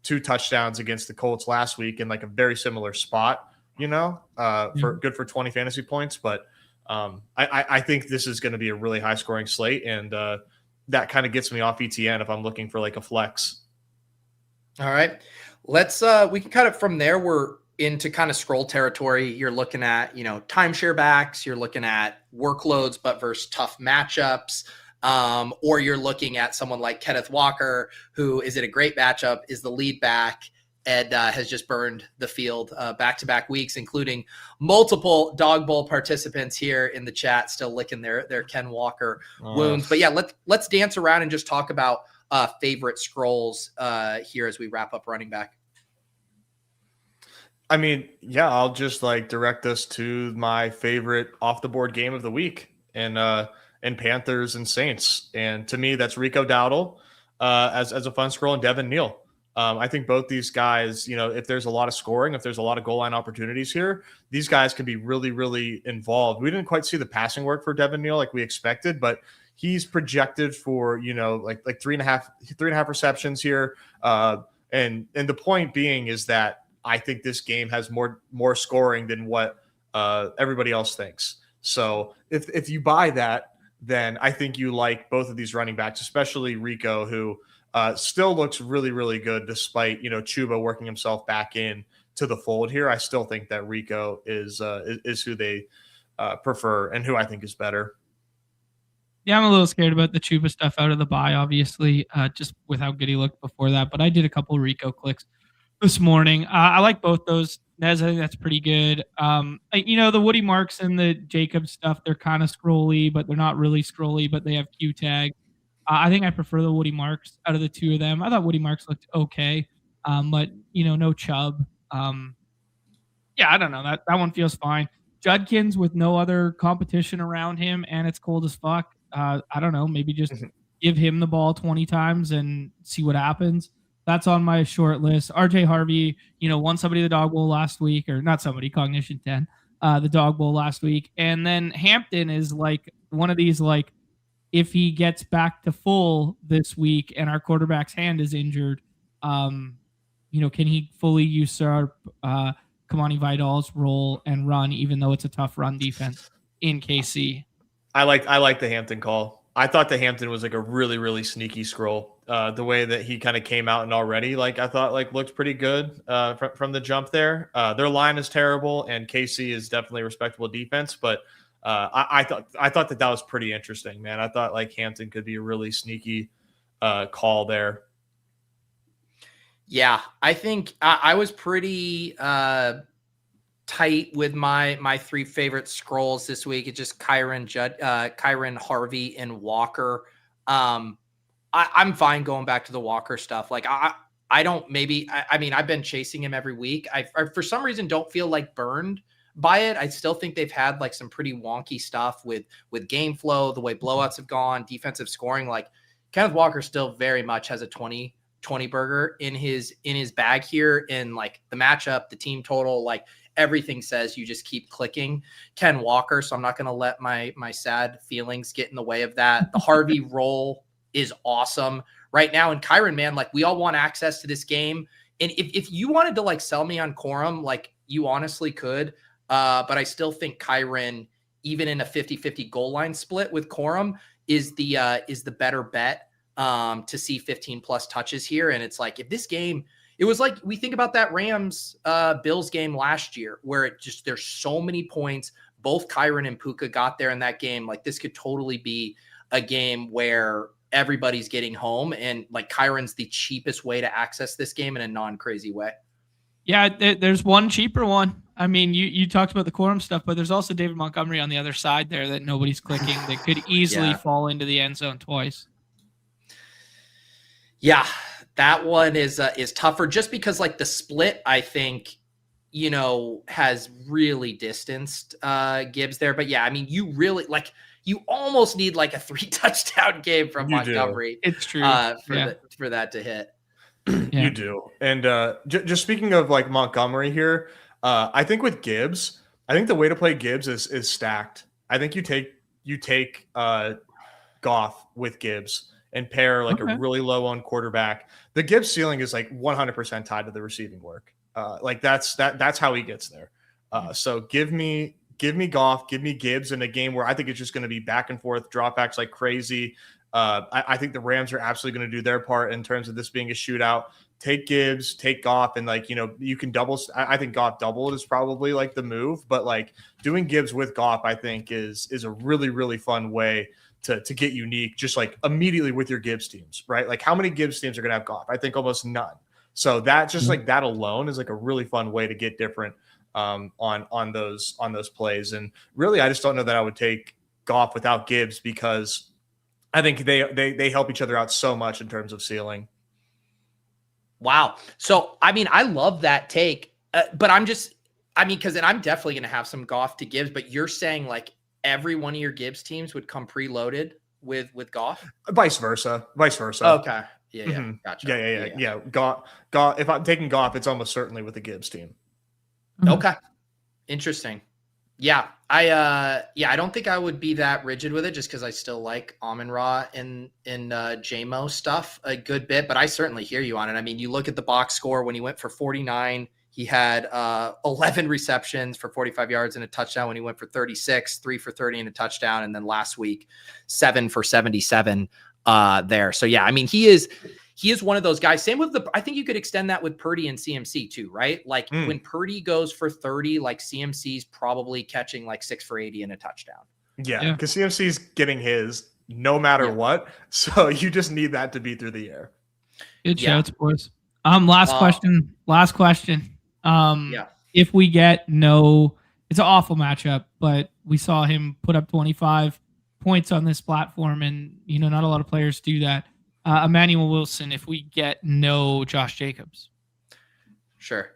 2 touchdowns against the Colts last week in like a very similar spot. For 20 fantasy points. But I think this is going to be a really high scoring slate. And that kind of gets me off ETN if I'm looking for like a flex. All right. Let's, we can cut it from there. We're into kind of scroll territory. You're looking at, timeshare backs, you're looking at workloads, but versus tough matchups. Or you're looking at someone like Kenneth Walker, who is in a great matchup, is the lead back, and has just burned the field back-to-back weeks, including multiple Dawg Bowl participants here in the chat still licking their Ken Walker wounds. But yeah, let's dance around and just talk about favorite scrolls here as we wrap up running back. I mean, yeah, I'll just like direct us to my favorite off the board game of the week and Panthers and Saints. And to me, that's Rico Dowdle as a fun scroll and Devin Neal. I think both these guys, if there's a lot of scoring, if there's a lot of goal line opportunities here, these guys can be really, really involved. We didn't quite see the passing work for Devin Neal like we expected, but he's projected for, like three and a half receptions here. And the point being is that I think this game has more scoring than what everybody else thinks. So if you buy that, then I think you like both of these running backs, especially Rico, who still looks really, really good despite, Chuba working himself back in to the fold here. I still think that Rico is who they prefer and who I think is better. Yeah, I'm a little scared about the Chuba stuff out of the bye, obviously, just with how good he looked before that. But I did a couple Rico clicks this morning. I like both those. Nez, I think that's pretty good. The Woody Marks and the Jacob stuff, they're kind of scrolly, but they're not really scrolly, but they have Q tag. I think I prefer the Woody Marks out of the two of them. I thought Woody Marks looked okay, but no Chubb. Yeah, I don't know. That one feels fine. Judkins with no other competition around him, and it's cold as fuck. I don't know. Maybe just give him the ball 20 times and see what happens. That's on my short list. RJ Harvey, won somebody the Dawg Bowl last week, or not somebody, Cognition 10, the Dawg Bowl last week. And then Hampton is like one of these, like, if he gets back to full this week and our quarterback's hand is injured, can he fully usurp Kamani Vidal's role and run, even though it's a tough run defense in KC? I like the Hampton call. I thought the Hampton was like a really, really sneaky scroll. The way that he kind of came out and already, like, I thought like looked pretty good from the jump there. Their line is terrible, and KC is definitely a respectable defense. But I thought that was pretty interesting, man. I thought like Hampton could be a really sneaky call there. Yeah, I think I was pretty tight with my three favorite scrolls this week. It's just Kyron, Harvey, and Walker. I'm fine going back to the Walker stuff. Like I don't maybe I mean I've been chasing him every week. I for some reason don't feel like burned by it. I still think they've had like some pretty wonky stuff with game flow, the way blowouts have gone, defensive scoring. Like Kenneth Walker still very much has a 20 burger in his bag here, and like the matchup, the team total, like everything says you just keep clicking Ken Walker. So I'm not going to let my sad feelings get in the way of that. The Harvey roll is awesome right now. And Kyron, man, like we all want access to this game. And if you wanted to like sell me on Corum, like you honestly could. But I still think Kyron, even in a 50-50 goal line split with Corum, is the better bet to see 15 plus touches here. And it's like, if this game, it was like, we think about that Rams Bills game last year where there's so many points. Both Kyron and Puka got there in that game. Like this could totally be a game where everybody's getting home, and like Kyron's the cheapest way to access this game in a non-crazy way. Yeah, there's one cheaper one. I mean, you talked about the Corum stuff, but there's also David Montgomery on the other side there that nobody's clicking that could easily fall into the end zone twice. Yeah, that one is tougher just because like the split, I think, has really distanced Gibbs there. But yeah, I mean, you almost need like a 3 touchdown game from Montgomery. It's true. For that to hit. Yeah. You do. And just speaking of like Montgomery here, I think with Gibbs, I think the way to play Gibbs is stacked. I think you take Goff with Gibbs and pair like a really low on quarterback. The Gibbs ceiling is like 100% tied to the receiving work. Like that's how he gets there. So give me Goff, give me Gibbs in a game where I think it's just going to be back and forth, dropbacks like crazy. I think the Rams are absolutely going to do their part in terms of this being a shootout. Take Gibbs, take Goff, and like, you can double. I think Goff doubled is probably like the move, but like doing Gibbs with Goff, I think is a really, really fun way to get unique, just like immediately with your Gibbs teams, right? Like how many Gibbs teams are going to have Goff? I think almost none. So that just like that alone is like a really fun way to get different on those plays. And really, I just don't know that I would take Goff without Gibbs because I think they help each other out so much in terms of ceiling. Wow. So, I mean, I love that take, but because then I'm definitely going to have some Goff to Gibbs, but you're saying like every one of your Gibbs teams would come preloaded with Goff? Vice versa. Okay. Yeah. Mm-hmm. Gotcha. Yeah. Goff. If I'm taking Goff, it's almost certainly with the Gibbs team. Okay. Interesting. Yeah. I don't think I would be that rigid with it just because I still like Amon-Ra and JMO stuff a good bit, but I certainly hear you on it. I mean, you look at the box score when he went for 49, he had 11 receptions for 45 yards and a touchdown when he went for 36, 3 for 30 and a touchdown. And then last week, 7 for 77 there. So yeah, I mean, he is one of those guys. Same with I think you could extend that with Purdy and CMC too, right? Like when Purdy goes for 30, like CMC's probably catching like 6 for 80 and a touchdown. Yeah. Because CMC's getting his no matter what. So you just need that to be through the air. Good shouts, boys. Last question. If we get it's an awful matchup, but we saw him put up 25 points on this platform, and not a lot of players do that. Emmanuel Wilson, if we get no Josh Jacobs. Sure.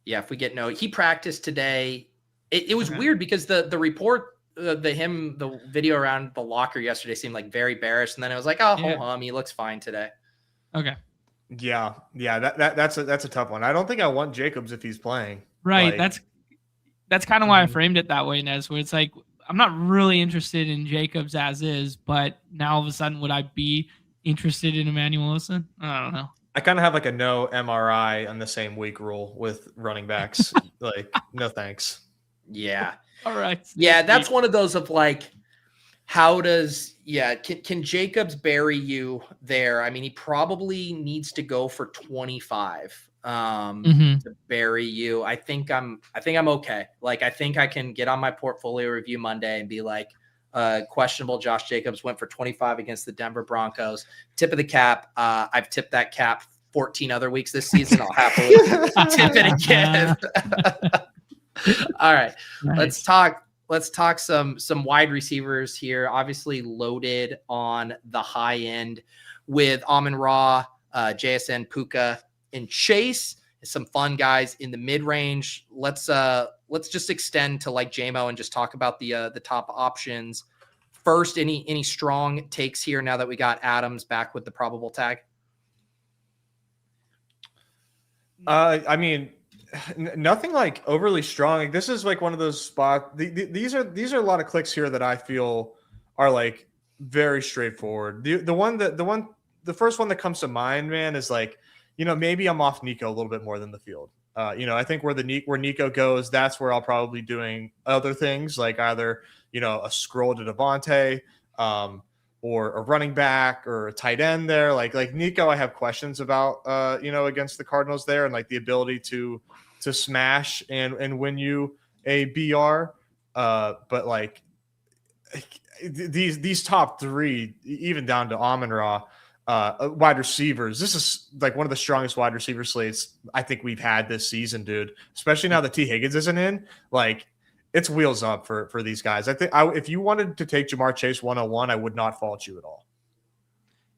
Yeah, if we get no, he practiced today. It was weird because the report, the video around the locker yesterday seemed like very bearish, and then it was like, he looks fine today. Okay. Yeah. That's a tough one. I don't think I want Jacobs if he's playing. Right. That's kind of why I framed it that way, Nez, where it's like I'm not really interested in Jacobs as is, but now all of a sudden would I be interested in Emmanuel Wilson? I don't know. I kind of have like a no MRI on the same week rule with running backs. Like, no thanks. Yeah. All right. Yeah, that's one of those of like, can Jacobs bury you there? I mean, he probably needs to go for 25 to bury you. I think I'm okay. Like, I think I can get on my portfolio review Monday and be like, questionable Josh Jacobs went for 25 against the Denver Broncos. Tip of the cap. I've tipped that cap 14 other weeks this season. I'll happily tip it again. All right. Nice. Let's talk some wide receivers here. Obviously loaded on the high end with Amon-Ra, JSN, Puka, and Chase. Some fun guys in the mid-range. Let's just extend to like JMO and just talk about the top options. First, any strong takes here now that we got Adams back with the probable tag? I mean, nothing like overly strong. Like, this is like one of those spots. These are a lot of clicks here that I feel are like very straightforward. The first one that comes to mind, man, is like, maybe I'm off Nico a little bit more than the field. I think where Nico goes, that's where I'll probably be doing other things like either, a scroll to Devontae, or a running back or a tight end there. Like Nico, I have questions about, against the Cardinals there, and like the ability to smash and win you a BR. But like these top three, even down to Amon-Ra, wide receivers, this is like one of the strongest wide receiver slates I think we've had this season, dude. Especially now that T. Higgins isn't in, like it's wheels up for these guys. I think if you wanted to take Jamar Chase 101, I would not fault you at all.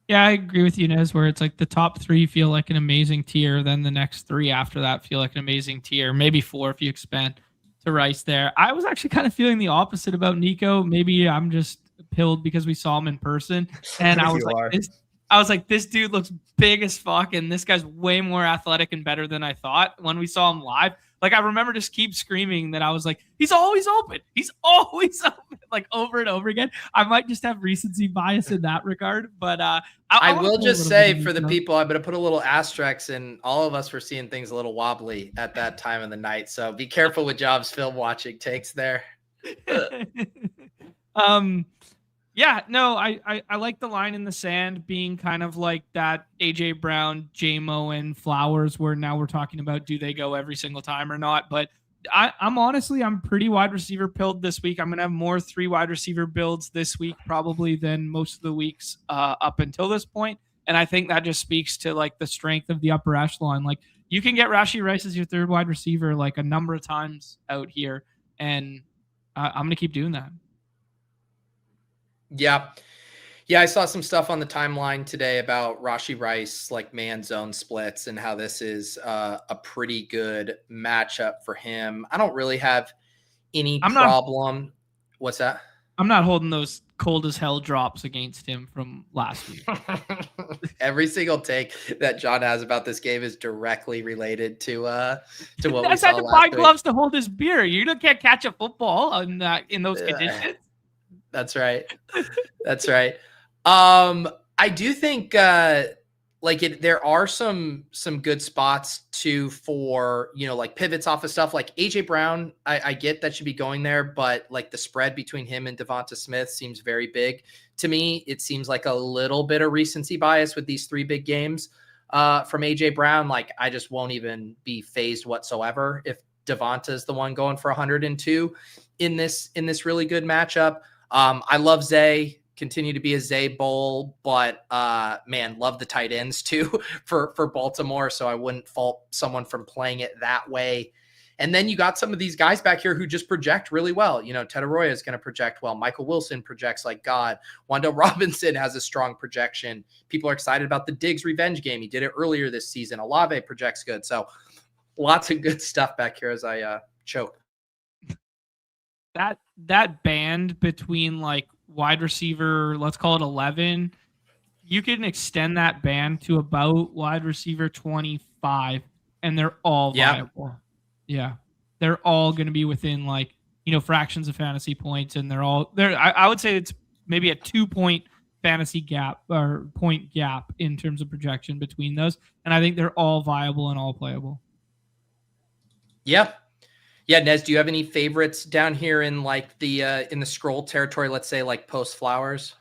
Yeah, I agree with you, Nez, where it's like the top three feel like an amazing tier. Then the next three after that feel like an amazing tier. Maybe 4 if you expand to Rice there. I was actually kind of feeling the opposite about Nico. Maybe I'm just pilled because we saw him in person. And I was like, this dude looks big as fuck, and this guy's way more athletic and better than I thought when we saw him live. Like, I remember just keep screaming that I was like, he's always open. He's always open, like over and over again. I might just have recency bias in that regard, but I will just say for the people, I'm going to put a little asterisk, and all of us were seeing things a little wobbly at that time of the night. So be careful with Jobs film watching takes there. Yeah, no, I like the line in the sand being kind of like that AJ Brown, JMO, and Flowers, where now we're talking about do they go every single time or not. But I'm pretty wide receiver pilled this week. I'm going to have more 3 wide receiver builds this week probably than most of the weeks up until this point. And I think that just speaks to like the strength of the upper echelon. Like you can get Rashee Rice as your 3rd wide receiver like a number of times out here. And I'm going to keep doing that. Yeah. Yeah, I saw some stuff on the timeline today about Rashi Rice, like man zone splits, and how this is a pretty good matchup for him. I don't really have any I'm not problem. What's that? I'm not holding those cold as hell drops against him from last week. Every single take that John has about this game is directly related to what we That's saw had to last buy week. gloves to hold his beer. You can't catch a football in those conditions. That's right. That's right. I do think there are some good spots too for, like pivots off of stuff like AJ Brown. I get that should be going there, but like the spread between him and Devonta Smith seems very big to me. It seems like a little bit of recency bias with these 3 big games from AJ Brown. Like I just won't even be phased whatsoever if Devonta is the one going for 102 in this really good matchup. I love Zay. Continue to be a Zay Bowl, but man, love the tight ends too for Baltimore. So I wouldn't fault someone from playing it that way. And then you got some of these guys back here who just project really well. Ted Arroyo is going to project well. Michael Wilson projects like God. Wando Robinson has a strong projection. People are excited about the Diggs revenge game. He did it earlier this season. Olave projects good. So lots of good stuff back here as I choke. That band between like wide receiver, let's call it 11, you can extend that band to about wide receiver 25, and they're all viable. Yeah, they're all going to be within fractions of fantasy points, and they're all there. I would say it's maybe a 2-point fantasy gap or point gap in terms of projection between those, and I think they're all viable and all playable. Yeah. Yeah, Nez, do you have any favorites down here in like the in the scroll territory? Let's say like post Flowers.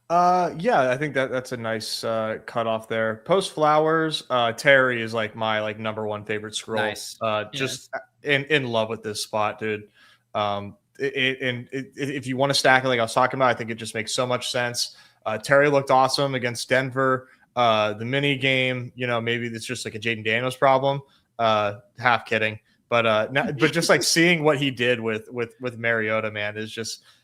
Yeah, I think that's a nice cutoff there. Post Flowers, Terry is like my number one favorite scroll. Nice. Just in love with this spot, dude. If you want to stack it like I was talking about, I think it just makes so much sense. Terry looked awesome against Denver. The mini game, maybe it's just like a Jaden Daniels problem. Half kidding. But just like seeing what he did with Mariota, man,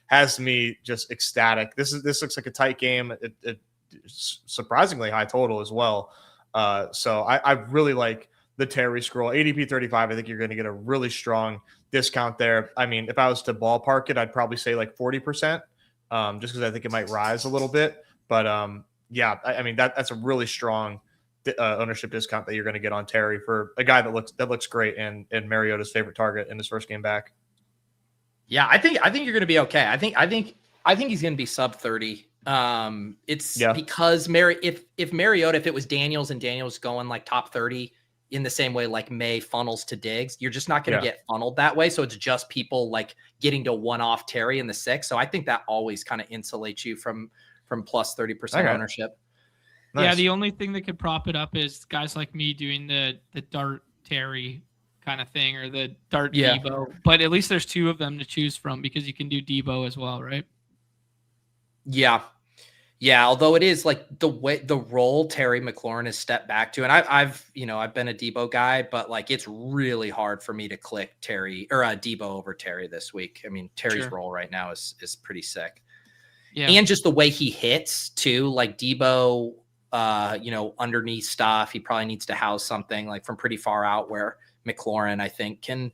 has me just ecstatic. This looks like a tight game. It's surprisingly high total as well. So I really like the Terry scroll. ADP 35. I think you're going to get a really strong discount there. I mean, if I was to ballpark it, I'd probably say like 40%, just because I think it might rise a little bit. But yeah, I mean that's a really strong ownership discount that you're going to get on Terry for a guy that looks great and Mariota's favorite target in his first game back. Yeah, I think you're going to be okay. I think he's going to be sub 30. Because if Mariota, if it was Daniels and Daniels going like top 30 in the same way like May funnels to Diggs, you're just not going to get funneled that way. So it's just people like getting to one off Terry in the 6. So I think that always kind of insulates you from plus 30% ownership. Nice. Yeah, the only thing that could prop it up is guys like me doing the dart Terry kind of thing or the dart Debo. But at least there's 2 of them to choose from because you can do Debo as well, right? Yeah. Yeah, although it is like the role Terry McLaurin has stepped back to, and I've been a Debo guy, but like it's really hard for me to click Terry or Debo over Terry this week. I mean, Terry's role right now is pretty sick. Yeah. And just the way he hits too, like Debo, underneath stuff. He probably needs to house something like from pretty far out where McLaurin, I think, can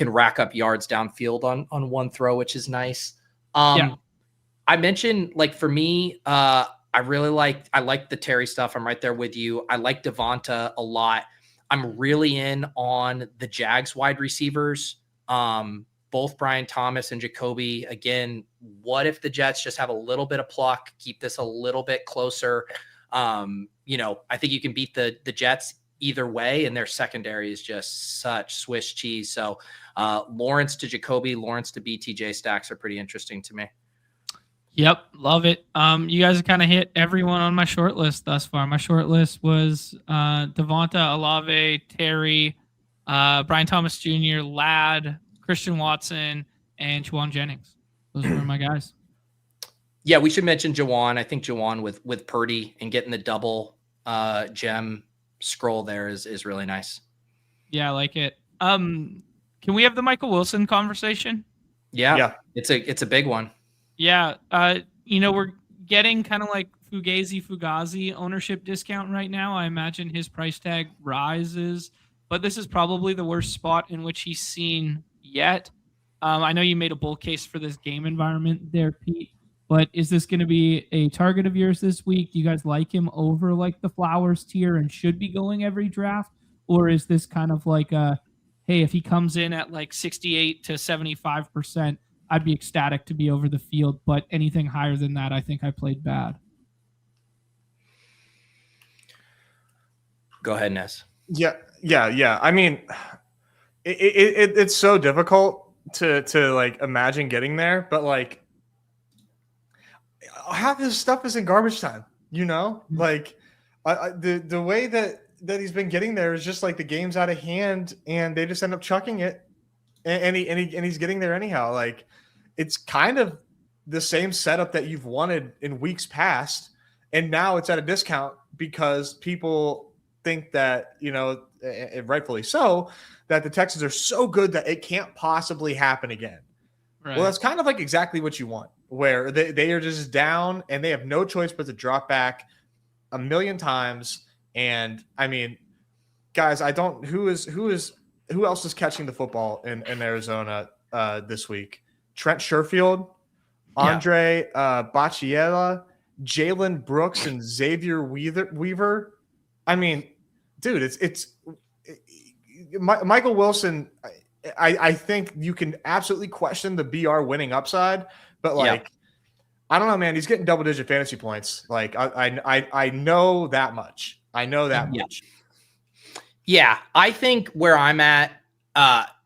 rack up yards downfield on one throw, which is nice. I mentioned like for me, I like the Terry stuff. I'm right there with you. I like Devonta a lot. I'm really in on the Jags wide receivers. Both Brian Thomas and Jacoby. Again, what if the Jets just have a little bit of pluck, keep this a little bit closer? I think you can beat the Jets either way, and their secondary is just such Swiss cheese. So Lawrence to Jacoby, Lawrence to BTJ stacks are pretty interesting to me. Yep, love it. You guys have kind of hit everyone on my short list thus far. My short list was Devonta, Olave, Terry, Brian Thomas Jr., Ladd, Christian Watson, and Juwan Jennings. Those were my guys. Yeah, we should mention Juwan. I think Juwan with Purdy and getting the double gem scroll there is really nice. Yeah, I like it. Can we have the Michael Wilson conversation? Yeah. It's a big one. Yeah. getting kind of like Fugazi ownership discount right now. I imagine his price tag rises, but this is probably the worst spot in which he's seen yet. I know you made a bull case for this game environment there, Pete, but is this going to be a target of yours this week? Do you guys like him over like the Flowers tier and should be going every draft? Or is this kind of like a, hey, if he comes in at like 68 to 75%, I'd be ecstatic to be over the field, but anything higher than that, I think I played bad. Go ahead, Ness. Yeah. I mean, it's so difficult to like imagine getting there, but like half his stuff is in garbage time, like the way that he's been getting there is just like the game's out of hand and they just end up chucking it and he's getting there anyhow. Like it's kind of the same setup that you've wanted in weeks past, and now it's at a discount because people think that, and rightfully so, that the Texans are so good that it can't possibly happen again. Right. Well, that's kind of like exactly what you want, where they are just down and they have no choice but to drop back a million times. And I mean, guys, who else is catching the football in Arizona this week? Trent Sherfield, Andre Bacciella, Jalen Brooks, and Xavier Weaver. I mean, dude, it's Michael Wilson. I think you can absolutely question the BR winning upside, but like, I don't know, man. He's getting double-digit fantasy points. Like, I know that much. I know that much. Yeah, I think where I'm at,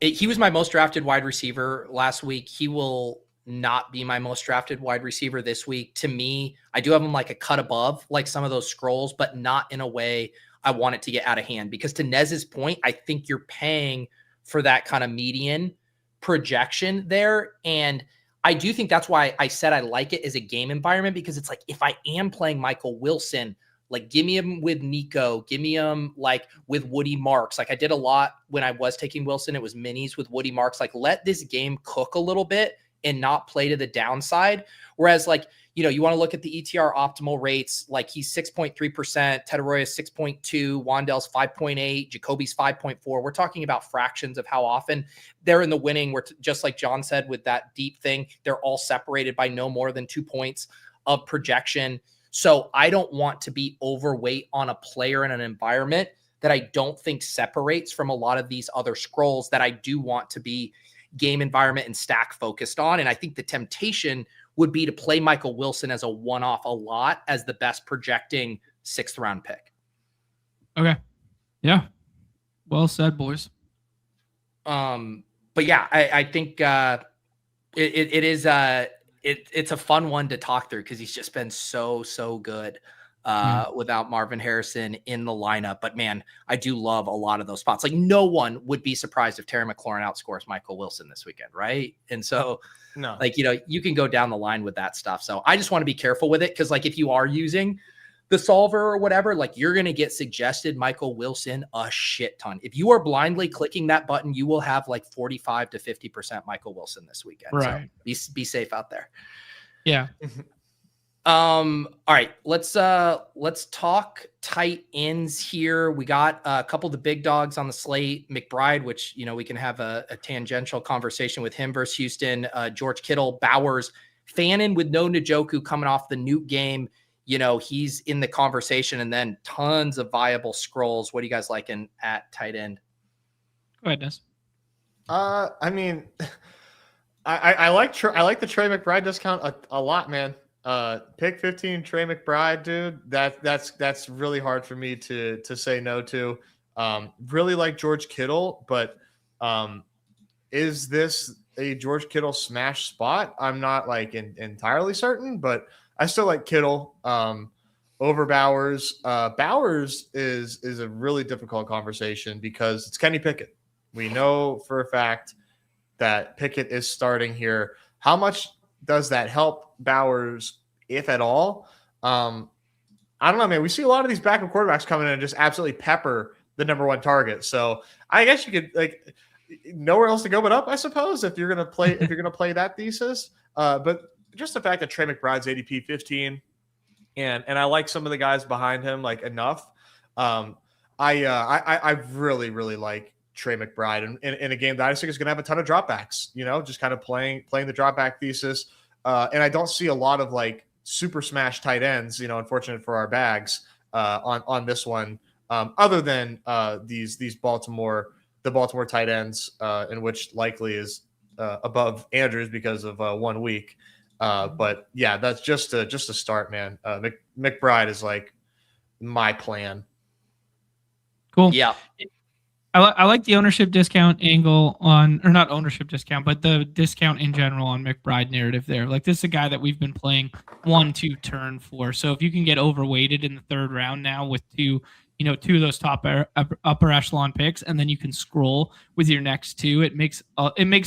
he was my most drafted wide receiver last week. He will not be my most drafted wide receiver this week. To me, I do have him like a cut above, like some of those scrolls, but not in a way I want it to get out of hand. Because to Nez's point, I think you're paying for that kind of median projection there. And I do think that's why I said I like it as a game environment, because it's like, if I am playing Michael Wilson, like give me him with Nico, give me him like with Woody Marks. Like I did a lot when I was taking Wilson, it was minis with Woody Marks. Like let this game cook a little bit and not play to the downside. Whereas like, you want to look at the ETR optimal rates, like he's 6.3%, Tedoroya is 6.2, Wandell's 5.8, Jacoby's 5.4. We're talking about fractions of how often they're in the winning. We're just like John said, with that deep thing, they're all separated by no more than 2 points of projection. So I don't want to be overweight on a player in an environment that I don't think separates from a lot of these other scrolls that I do want to be game environment and stack focused on. And I think the temptation would be to play Michael Wilson as a one-off a lot as the best projecting 6th round pick. Okay. Yeah. Well said, boys. But yeah, I think it's a fun one to talk through because he's just been so good without Marvin Harrison in the lineup. But man, I do love a lot of those spots. Like no one would be surprised if Terry McLaurin outscores Michael Wilson this weekend, right? And so no, like, you can go down the line with that stuff. So I just want to be careful with it, because like if you are using the solver or whatever, like you're going to get suggested Michael Wilson a shit ton. If you are blindly clicking that button, you will have like 45 to 50% Michael Wilson this weekend. Right. So be safe out there. Yeah. All right, let's talk tight ends here. We got a couple of the big dogs on the slate. McBride, which, we can have a tangential conversation with him versus Houston. George Kittle, Bowers, Fannin with no Njoku coming off the Newt game. He's in the conversation, and then tons of viable scrolls. What do you guys like at tight end? Go ahead, Ness. I mean, I like the Trey McBride discount a lot, man. Pick 15, Trey McBride, dude. That's really hard for me to say no to. Really like George Kittle, but is this a George Kittle smash spot? I'm not like entirely certain, but I still like Kittle over Bowers. Bowers is a really difficult conversation because it's Kenny Pickett. We know for a fact that Pickett is starting here. How much does that help Bowers, if at all? I don't know, man. We see a lot of these backup quarterbacks coming in and just absolutely pepper the number one target. So I guess you could nowhere else to go but up, I suppose, if you're gonna play that thesis. But just the fact that Trey McBride's ADP 15, and I like some of the guys behind him like enough. I really like Trey McBride in a game that I just think is going to have a ton of dropbacks. Just kind of playing the dropback thesis. And I don't see a lot of like super smash tight ends. Unfortunate for our bags on this one. Other than the Baltimore tight ends, in which likely is above Andrews because of 1 week. But yeah, that's just a start, man. McBride is like my plan. Cool. Yeah. I like the ownership discount angle on, or not ownership discount, but the discount in general on McBride narrative there. Like, this is a guy that we've been playing 1-2 turn for. So if you can get overweighted in the third round now with two of those top upper echelon picks, and then you can scroll with your next two, it makes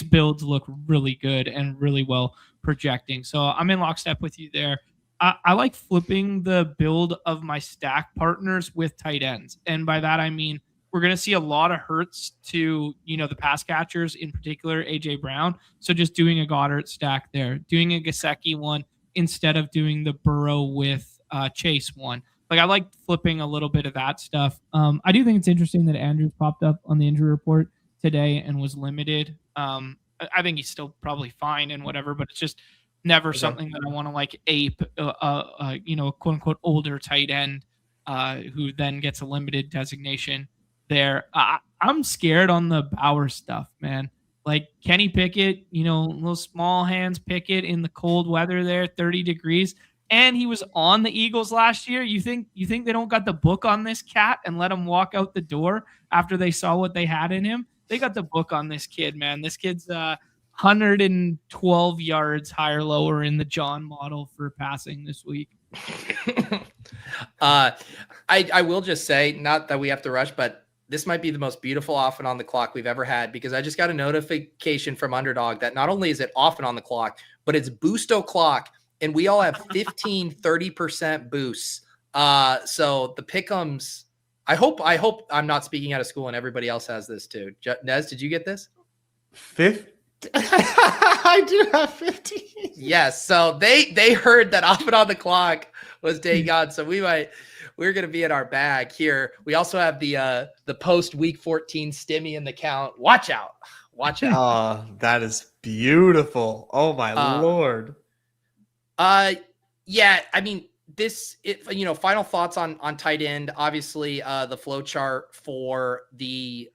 builds look really good and really well projecting. So I'm in lockstep with you there. I like flipping the build of my stack partners with tight ends. And by that, I mean, we're going to see a lot of hurts to, the pass catchers, in particular, AJ Brown. So just doing a Goddard stack there, doing a Gesicki one instead of doing the Burrow with Chase one. Like, I like flipping a little bit of that stuff. I do think it's interesting that Andrews popped up on the injury report today and was limited. I think he's still probably fine and whatever, but it's just never something that I want to like ape, quote unquote older tight end who then gets a limited designation there. I'm scared on the Bauer stuff, man. Like Kenny Pickett, little small hands Pickett in the cold weather there, 30 degrees. And he was on the Eagles last year. You think they don't got the book on this cat and let him walk out the door after they saw what they had in him? They got the book on this kid, man. This kid's 112 yards higher, lower in the John model for passing this week. I will just say, not that we have to rush, but this might be the most beautiful off and on the clock we've ever had, because I just got a notification from Underdog that not only is it off and on the clock, but it's boost o'clock, and we all have 30% boosts. So the pick'ems, I hope I'm not speaking out of school and everybody else has this too. Nez, did you get this? I do have 15. Yes. So they heard that off and on the clock was day gone. So we're going to be in our bag here. We also have the post week 14 stimmy in the count. Watch out. Oh, that is beautiful. Oh my Lord. Yeah. I mean, final thoughts on tight end. Obviously, the flow chart for the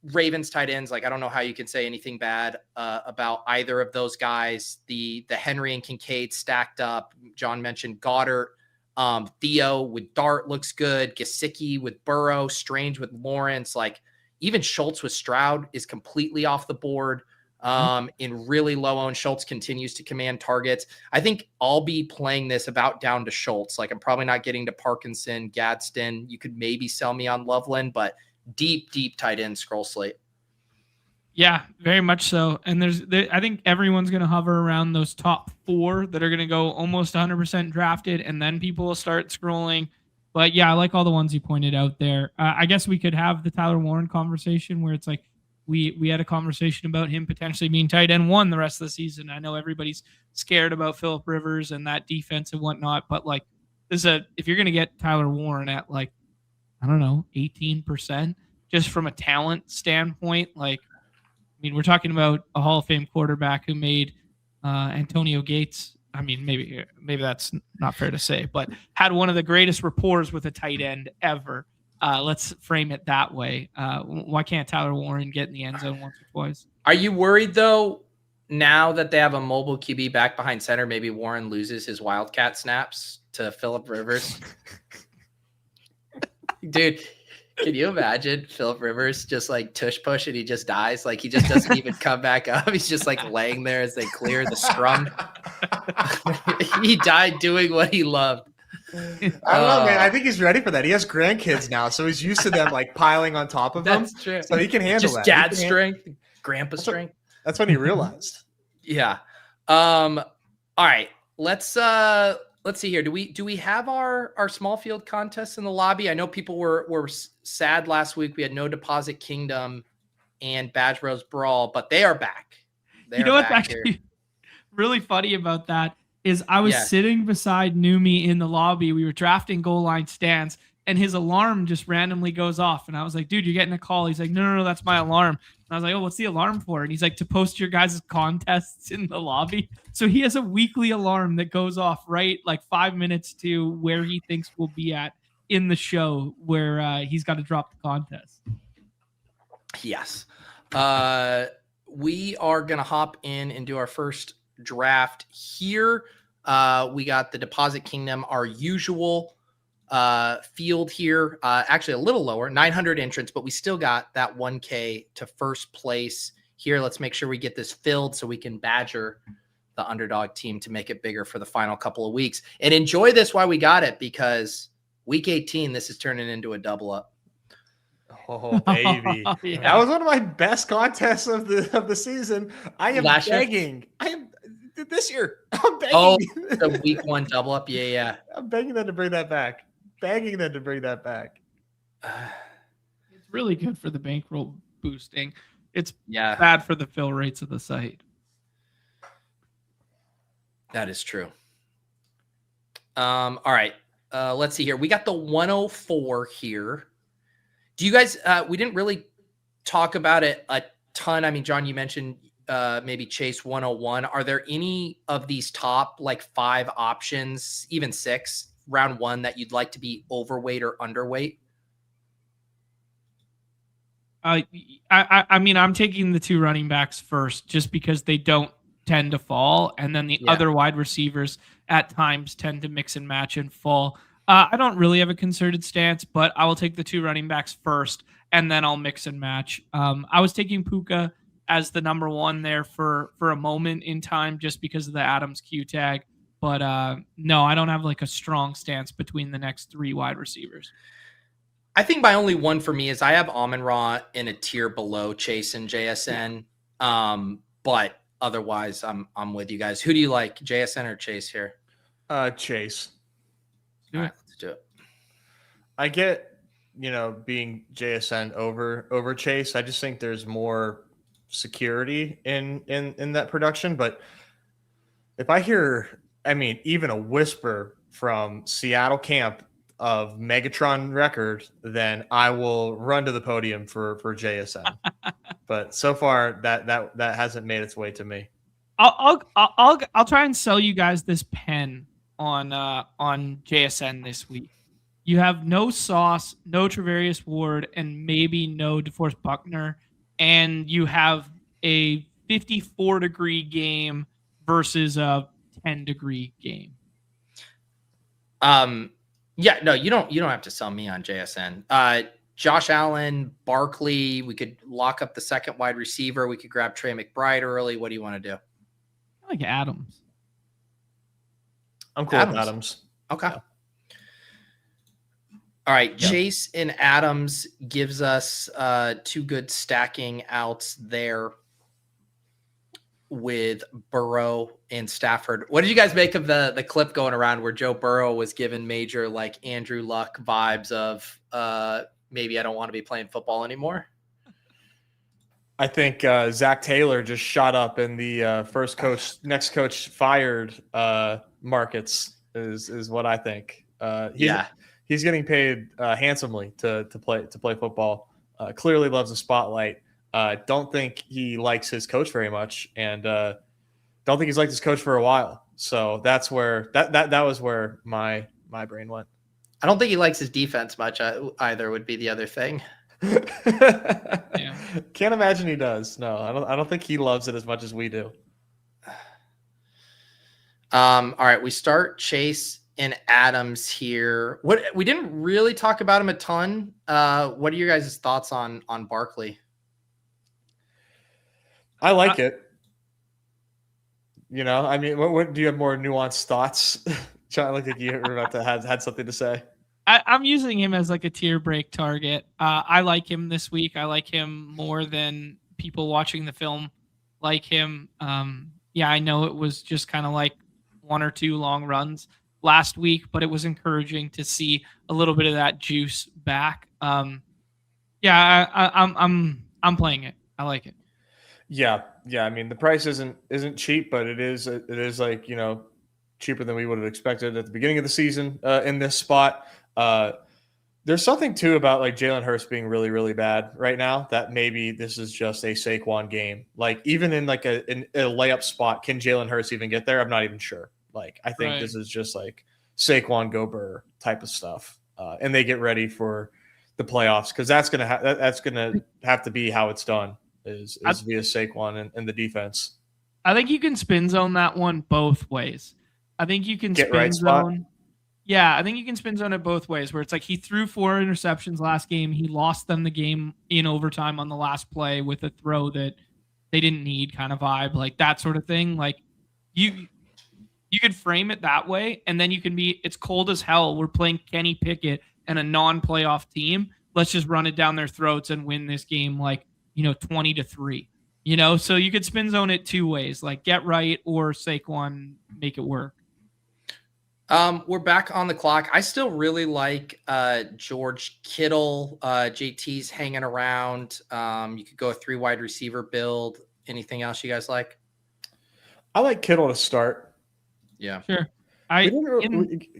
Ravens tight ends, like, I don't know how you can say anything bad about either of those guys. The Henry and Kincaid stacked up. John mentioned Goddard. Theo with Dart looks good. Gesicki with Burrow. Strange with Lawrence. Like, even Schultz with Stroud is completely off the board. In really low owned, Schultz continues to command targets. I think I'll be playing this about down to Schultz. Like, I'm probably not getting to Parkinson, Gadsden. You could maybe sell me on Loveland, but deep tight end scroll slate. Yeah, very much so. And I think everyone's going to hover around those top 4 that are going to go almost 100% drafted, and then people will start scrolling. But yeah, I like all the ones you pointed out there. I guess we could have the Tyler Warren conversation where it's like we had a conversation about him potentially being tight end 1 the rest of the season. I know everybody's scared about Phillip Rivers and that defense and whatnot, but like, if you're going to get Tyler Warren at like, I don't know, 18%, just from a talent standpoint. Like, I mean, we're talking about a Hall of Fame quarterback who made Antonio Gates. I mean, maybe that's not fair to say, but had one of the greatest rapports with a tight end ever. Let's frame it that way. Why can't Tyler Warren get in the end zone once or twice? Are you worried, though, now that they have a mobile QB back behind center, maybe Warren loses his Wildcat snaps to Phillip Rivers? Dude, can you imagine Phillip Rivers just like tush push and he just dies? Like, he just doesn't even come back up. He's just like laying there as they clear the scrum. He died doing what he loved. I don't know, man. I think he's ready for that. He has grandkids now, so he's used to them like piling on top of him. That's true. So he can handle just that. Dad strength, grandpa strength. That's when he realized. Yeah. All right. Let's see here. Do we have our small field contests in the lobby? I know people were sad last week. We had no Deposit Kingdom and Badge Bros Brawl, but they are back. What's actually really funny about that is I was Yeah. sitting beside Numi in the lobby. We were drafting goal line stands, and his alarm just randomly goes off. And I was like, dude, you're getting a call. He's like, no, that's my alarm. And I was like, oh, what's the alarm for? And he's like, to post your guys' contests in the lobby. So he has a weekly alarm that goes off right like 5 minutes to where he thinks we'll be at in the show where he's got to drop the contest. Yes. We are going to hop in and do our first draft here. We got the Deposit Kingdom, our usual field here. Actually, a little lower, 900 entrants, but we still got that 1K to first place here. Let's make sure we get this filled so we can badger the underdog team to make it bigger for the final couple of weeks. And enjoy this while we got it, because week 18, this is turning into a double up. Oh, baby. Yeah. That was one of my best contests of the season. I am begging. This year. I'm begging. Oh, the week 1 double up. Yeah. I'm begging them to bring that back. It's really good for the bankroll boosting. It's bad for the fill rates of the site. That is true. All right. Let's see here. We got the 104 here. Do you guys, we didn't really talk about it a ton. I mean, John, you mentioned maybe Chase 101. Are there any of these top like 5 options, even 6, round 1 that you'd like to be overweight or underweight? I mean, I'm taking the 2 running backs first just because they don't tend to fall. And then the other wide receivers at times tend to mix and match and fall. I don't really have a concerted stance, but I will take the 2 running backs first, and then I'll mix and match. I was taking Puka as the number 1 there for a moment in time just because of the Adams Q tag. But no, I don't have like a strong stance between the next 3 wide receivers. I think my only one for me is I have Amon-Ra in a tier below Chase and JSN. But otherwise, I'm with you guys. Who do you like, JSN or Chase here? Chase. All right, let's do it. I get, being JSN over Chase. I just think there's more security in that production. But if I hear, even a whisper from Seattle camp of Megatron record, then I will run to the podium for JSN. But so far that hasn't made its way to me. I'll try and sell you guys this pen on JSN this week. You have no Sauce, no Travarius Ward, and maybe no DeForest Buckner, and you have a 54-degree game versus a 10-degree game. Yeah, no, you don't have to sell me on JSN. Josh Allen, Barkley, we could lock up the second wide receiver. We could grab Trey McBride early. What do you want to do? I like Adams. I'm cool with Adams. Okay. Yeah. All right. Yep. Chase and Adams gives us 2 good stacking outs there with Burrow and Stafford. What did you guys make of the clip going around where Joe Burrow was given major like Andrew Luck vibes of maybe I don't want to be playing football anymore? I think Zach Taylor just shot up in the next coach fired markets is what I think. He's getting paid handsomely to play football. Clearly loves the spotlight. Don't think he likes his coach very much, and don't think he's liked his coach for a while. So that's where that was where my brain went. I don't think he likes his defense much either. Would be the other thing. Yeah. Can't imagine he does. No, I don't think he loves it as much as we do. All right, we start Chase and Adams here. What we didn't really talk about him a ton. What are your guys' thoughts on Barkley? I like it. What do you have more nuanced thoughts? John, look like you were about to had something to say. I'm using him as like a tier break target. I like him this week. I like him more than people watching the film like him. I know it was just kind of like 1 or 2 long runs last week, but it was encouraging to see a little bit of that juice back. I'm playing it. I like it. Yeah, Yeah. I mean, the price isn't cheap, but it is like, cheaper than we would have expected at the beginning of the season in this spot. There's something too about like Jalen Hurts being really, really bad right now that maybe this is just a Saquon game. Like even in like in a layup spot, can Jalen Hurts even get there? I'm not even sure. Like I think this is just like Saquon go Burr type of stuff, and they get ready for the playoffs because that's gonna have to be how it's done is via Saquon and the defense. I think you can spin zone that one both ways. I think you can spin zone. Yeah, I think you can spin zone it both ways where it's like he threw 4 interceptions last game. He lost them the game in overtime on the last play with a throw that they didn't need kind of vibe, like that sort of thing. Like you could frame it that way, and then you can be, it's cold as hell. We're playing Kenny Pickett and a non-playoff team. Let's just run it down their throats and win this game 20-3. So you could spin zone it 2 ways, like get right or Saquon make it work. We're back on the clock. I still really like George Kittle. JT's hanging around. You could go a 3 wide receiver build. Anything else you guys like? I like Kittle to start. Yeah, sure.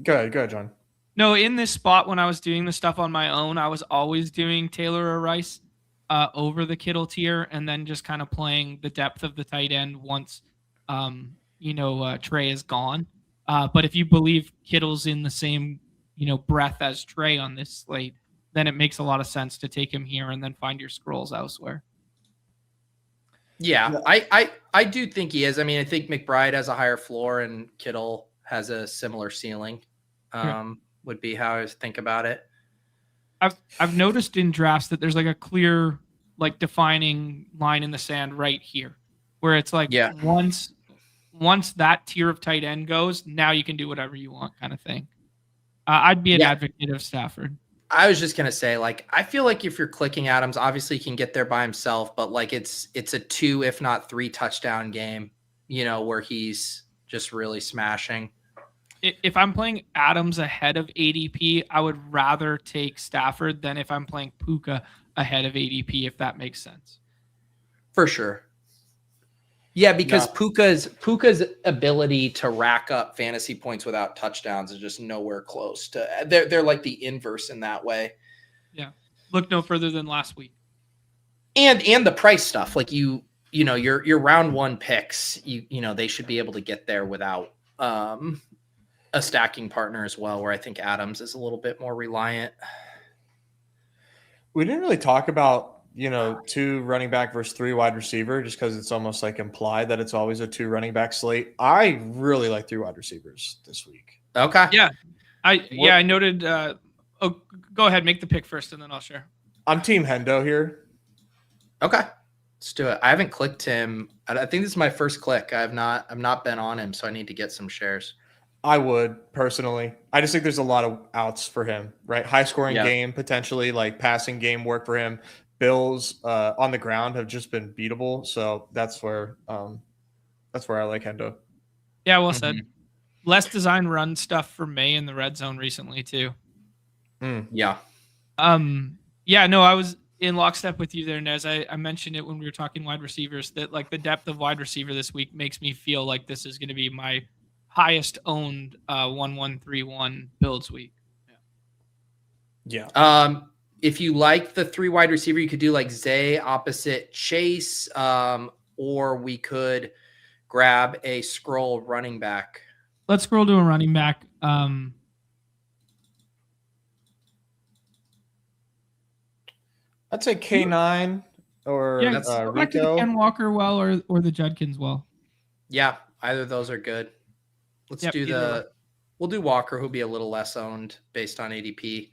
Go ahead, John. No, in this spot when I was doing the stuff on my own, I was always doing Taylor or Rice over the Kittle tier, and then just kind of playing the depth of the tight end once Trey is gone. But if you believe Kittle's in the same, breath as Trey on this slate, then it makes a lot of sense to take him here and then find your scrolls elsewhere. Yeah, I do think he is. I mean, I think McBride has a higher floor and Kittle has a similar ceiling. Would be how I think about it. I've noticed in drafts that there's like a clear, defining line in the sand right here, where it's like once that tier of tight end goes, now you can do whatever you want, kind of thing. I'd be an advocate of Stafford. I was just gonna say, I feel like if you're clicking Adams, obviously he can get there by himself, but it's a 2, if not 3 touchdown game, where he's just really smashing. If I'm playing Adams ahead of ADP, I would rather take Stafford than if I'm playing Puka ahead of ADP, if that makes sense. For sure. Yeah, because Puka's ability to rack up fantasy points without touchdowns is just nowhere close to. They're like the inverse in that way. Yeah, look no further than last week. And the price stuff, your round 1 picks, they should be able to get there without a stacking partner as well. Where I think Adams is a little bit more reliant. We didn't really talk about 2 running back versus 3 wide receiver, just because it's almost like implied that it's always a 2 running back slate. I really like 3 wide receivers this week. Okay. Yeah. I noted. Go ahead, make the pick first, and then I'll share. I'm Team Hendo here. Okay, let's do it. I haven't clicked him. I think this is my first click. I've not been on him, so I need to get some shares. I would personally. I just think there's a lot of outs for him, right? High scoring game, potentially passing game work for him. Bills on the ground have just been beatable, so that's where I like Hendo. Yeah, well said. Less design run stuff for May in the red zone recently too. Yeah. I was in lockstep with you there, Nez. I mentioned it when we were talking wide receivers that the depth of wide receiver this week makes me feel like this is going to be my highest owned 1-1-3-1 builds week. Yeah. If you like the 3 wide receiver, you could do Zay opposite Chase, or we could grab a scroll running back. Let's scroll to a running back. I'd say K9 or Rico. Ken Walker or the Judkins well. Yeah, either of those are good. Let's do we'll do Walker, who'll be a little less owned based on ADP.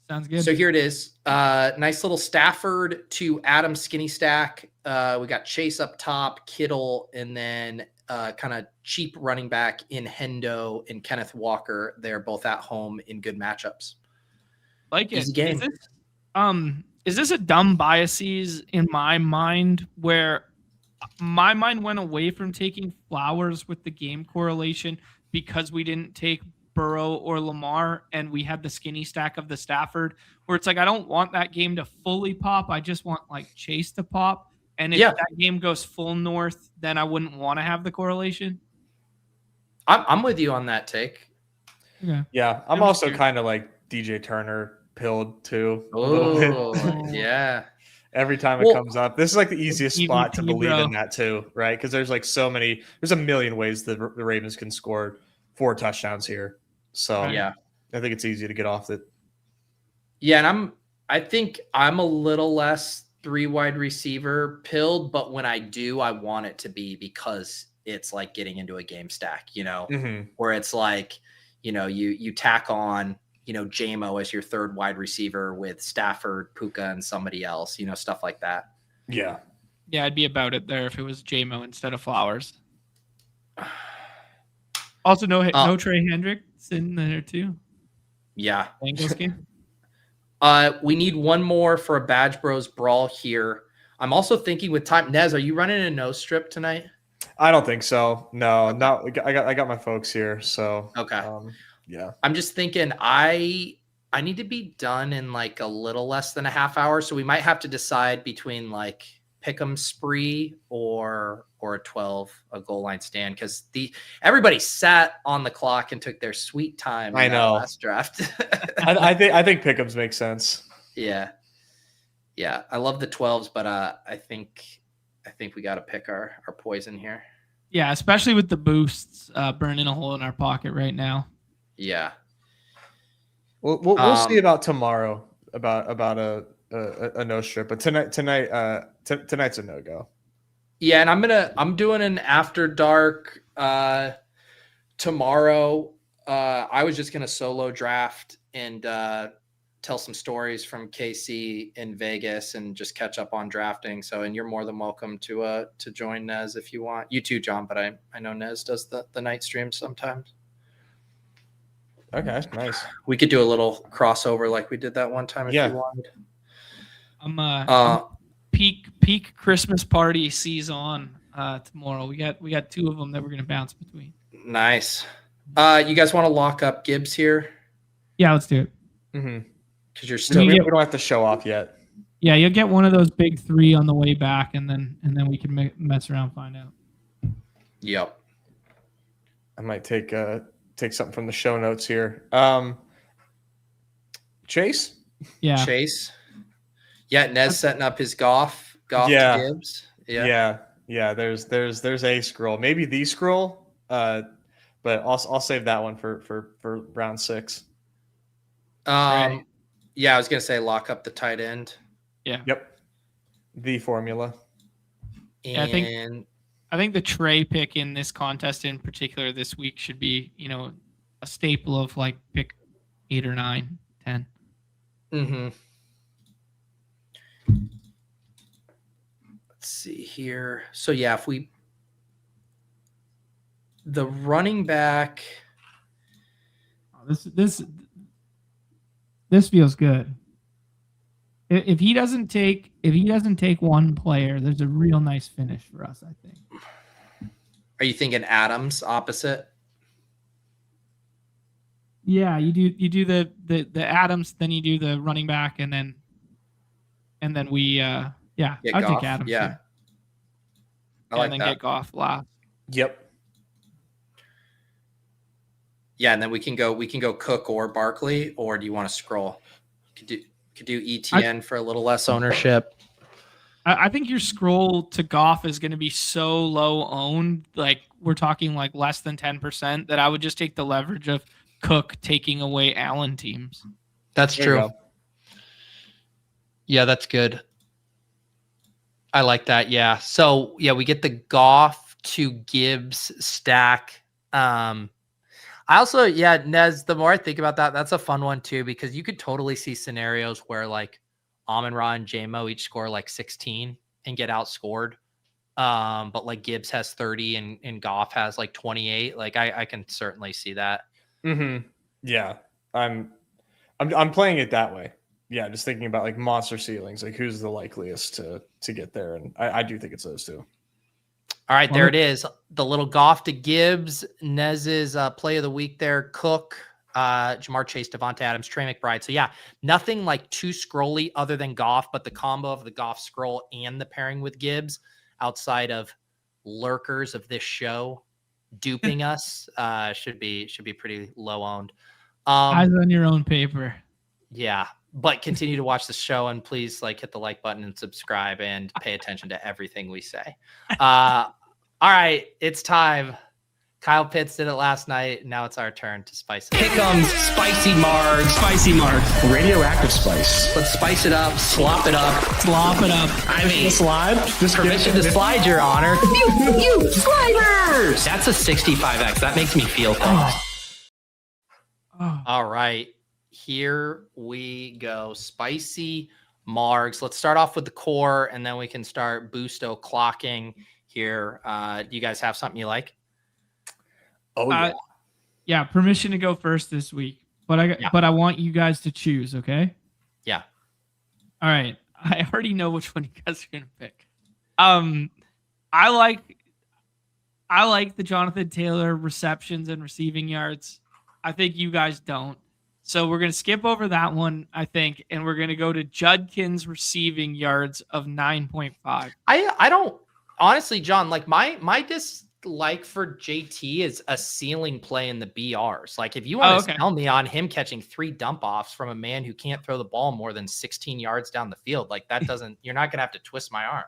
Sounds good. So here it is. Nice little Stafford to Adam skinny stack. We got Chase up top, Kittle, and then kind of cheap running back in Hendo and Kenneth Walker. They're both at home in good matchups. Like Easy it. Game. Is this a dumb biases in my mind where my mind went away from taking Flowers with the game correlation because we didn't take Burrow or Lamar and we had the skinny stack of the Stafford, where it's I don't want that game to fully pop. I just want Chase to pop. And if that game goes full north, then I wouldn't want to have the correlation. I'm with you on that take. Okay. Yeah, I'm also kind of like DJ Turner pilled too. A little bit. Yeah. Every time it comes up, this is like the easiest spot to believe in that too, right? Because there's like there's a million ways the Ravens can score 4 touchdowns here. So yeah, I think it's easy to get off it. Yeah, and I think I'm a little less 3 wide receiver pilled, but when I do, I want it to be because it's like getting into a game stack, where it's like, you tack on, JMO as your 3rd wide receiver with Stafford, Puka, and somebody else, stuff like that. Yeah. Yeah, I'd be about it there if it was JMO instead of Flowers. Also, no Trey Hendricks in there too. Yeah. Bengals game. We need one more for a Badge Bros Brawl here. I'm also thinking with time. Nez, are you running a no strip tonight? I don't think so. No, not. I got my folks here, so okay. Yeah. I'm just thinking I need to be done in like a little less than a half hour, so we might have to decide between like pick'em spree or a 12 a goal line stand because everybody sat on the clock and took their sweet time. I know. Last draft. I think pick'ems make sense. Yeah. I love the 12s, but I think we got to pick our poison here. Yeah, especially with the boosts burning a hole in our pocket right now. Yeah. We'll see about tomorrow about a no strip, but tonight's a no go. Yeah, and I'm doing an after dark tomorrow. I was just gonna solo draft and tell some stories from KC in Vegas and just catch up on drafting. So, and you're more than welcome to join Nez if you want. You too, John, but I know Nez does the night streams sometimes. Okay, nice. We could do a little crossover like we did that one time if you wanted. I'm peak Christmas party season tomorrow. We got 2 of them that we're gonna bounce between. Nice. You guys want to lock up Gibbs here? Yeah, let's do it. Mm-hmm. Because you're still we don't have to show off yet. Yeah, you'll get one of those big 3 on the way back, and then we can mess around and find out. Yep. I might take something from the show notes here. Chase? Yeah. Chase. Yeah, Nez setting up his golf to Gibbs. Yeah. There's a scroll, maybe the scroll, but I'll save that one for round 6. Right. Yeah, I was gonna say lock up the tight end. Yeah. Yep. The formula. And I think the Trey pick in this contest in particular this week should be, a staple of like pick 8 or 9, 10. Mm-hmm. Let's see here. So yeah, if the running back. This feels good. If he doesn't take one player, there's a real nice finish for us, I think. Are you thinking Adams opposite? Yeah, you do the Adams, then you do the running back, and then we I'd take Adams. Yeah. I like and then that. get Goff last. Yep. Yeah, and then we can go Cook or Barkley, or do you want to scroll? Could do ETN for a little less ownership. I think your scroll to Goff is going to be so low owned, like we're talking like less than 10%, that I would just take the leverage of Cook taking away Allen teams. That's true. Yeah, that's good. I like that. Yeah. So yeah, we get the Goff to Gibbs stack. I also, Nez, the more I think about that, that's a fun one too, because you could totally see scenarios where like Amon-Ra and JMO each score like 16 and get outscored. But like Gibbs has 30 and Goff has like 28. Like I can certainly see that. Mm-hmm. Yeah. I'm playing it that way. Yeah. Just thinking about like monster ceilings, like who's the likeliest to get there. And I do think it's those 2. All right, there it is. The little Goff to Gibbs. Nez's play of the week there. Cook Jamar Chase, Devonta Adams, Trey McBride. So yeah, nothing like too scrolly other than Goff, but the combo of the Goff scroll and the pairing with Gibbs outside of lurkers of this show duping us should be pretty low owned. Eyes on your own paper. Yeah, but continue to watch the show and please hit the like button and subscribe and pay attention to everything we say. All right, it's time. Kyle Pitts did it last night. Now it's our turn to spice it up. Pick'em, spicy margs. Spicy margs. Radioactive spice. Let's spice it up, slop it up. Slop it up. I mean, Slide? Just permission to slide, Your Honor. You sliders! That's a 65X. That makes me feel things. All right, here we go. Spicy margs. Let's start off with the core, and then we can start boosto clocking here. Do you guys have something you like? Oh, yeah. Yeah, permission to go first this week. But I want you guys to choose, okay? Yeah. All right. I already know which one you guys are gonna pick. I like the Jonathan Taylor receptions and receiving yards. I think you guys don't. So we're gonna skip over that one, I think, and we're gonna go to Judkins receiving yards of 9.5. I don't honestly, John, my dislike for JT is a ceiling play in the BRs. If you want to sell me on him catching 3 dump offs from a man who can't throw the ball more than 16 yards down the field, that doesn't, you're not going to have to twist my arm.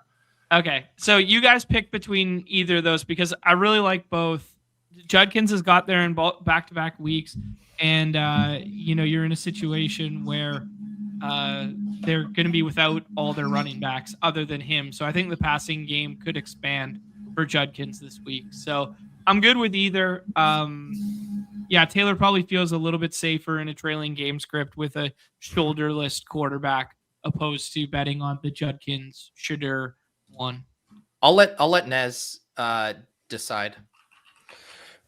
Okay. So you guys pick between either of those because I really like both. Judkins has got there in back-to-back weeks, and you're in a situation where they're going to be without all their running backs other than him. So I think the passing game could expand for Judkins this week. So I'm good with either. Taylor probably feels a little bit safer in a trailing game script with a shoulderless quarterback opposed to betting on the Judkins Shadur one. I'll let Nez decide.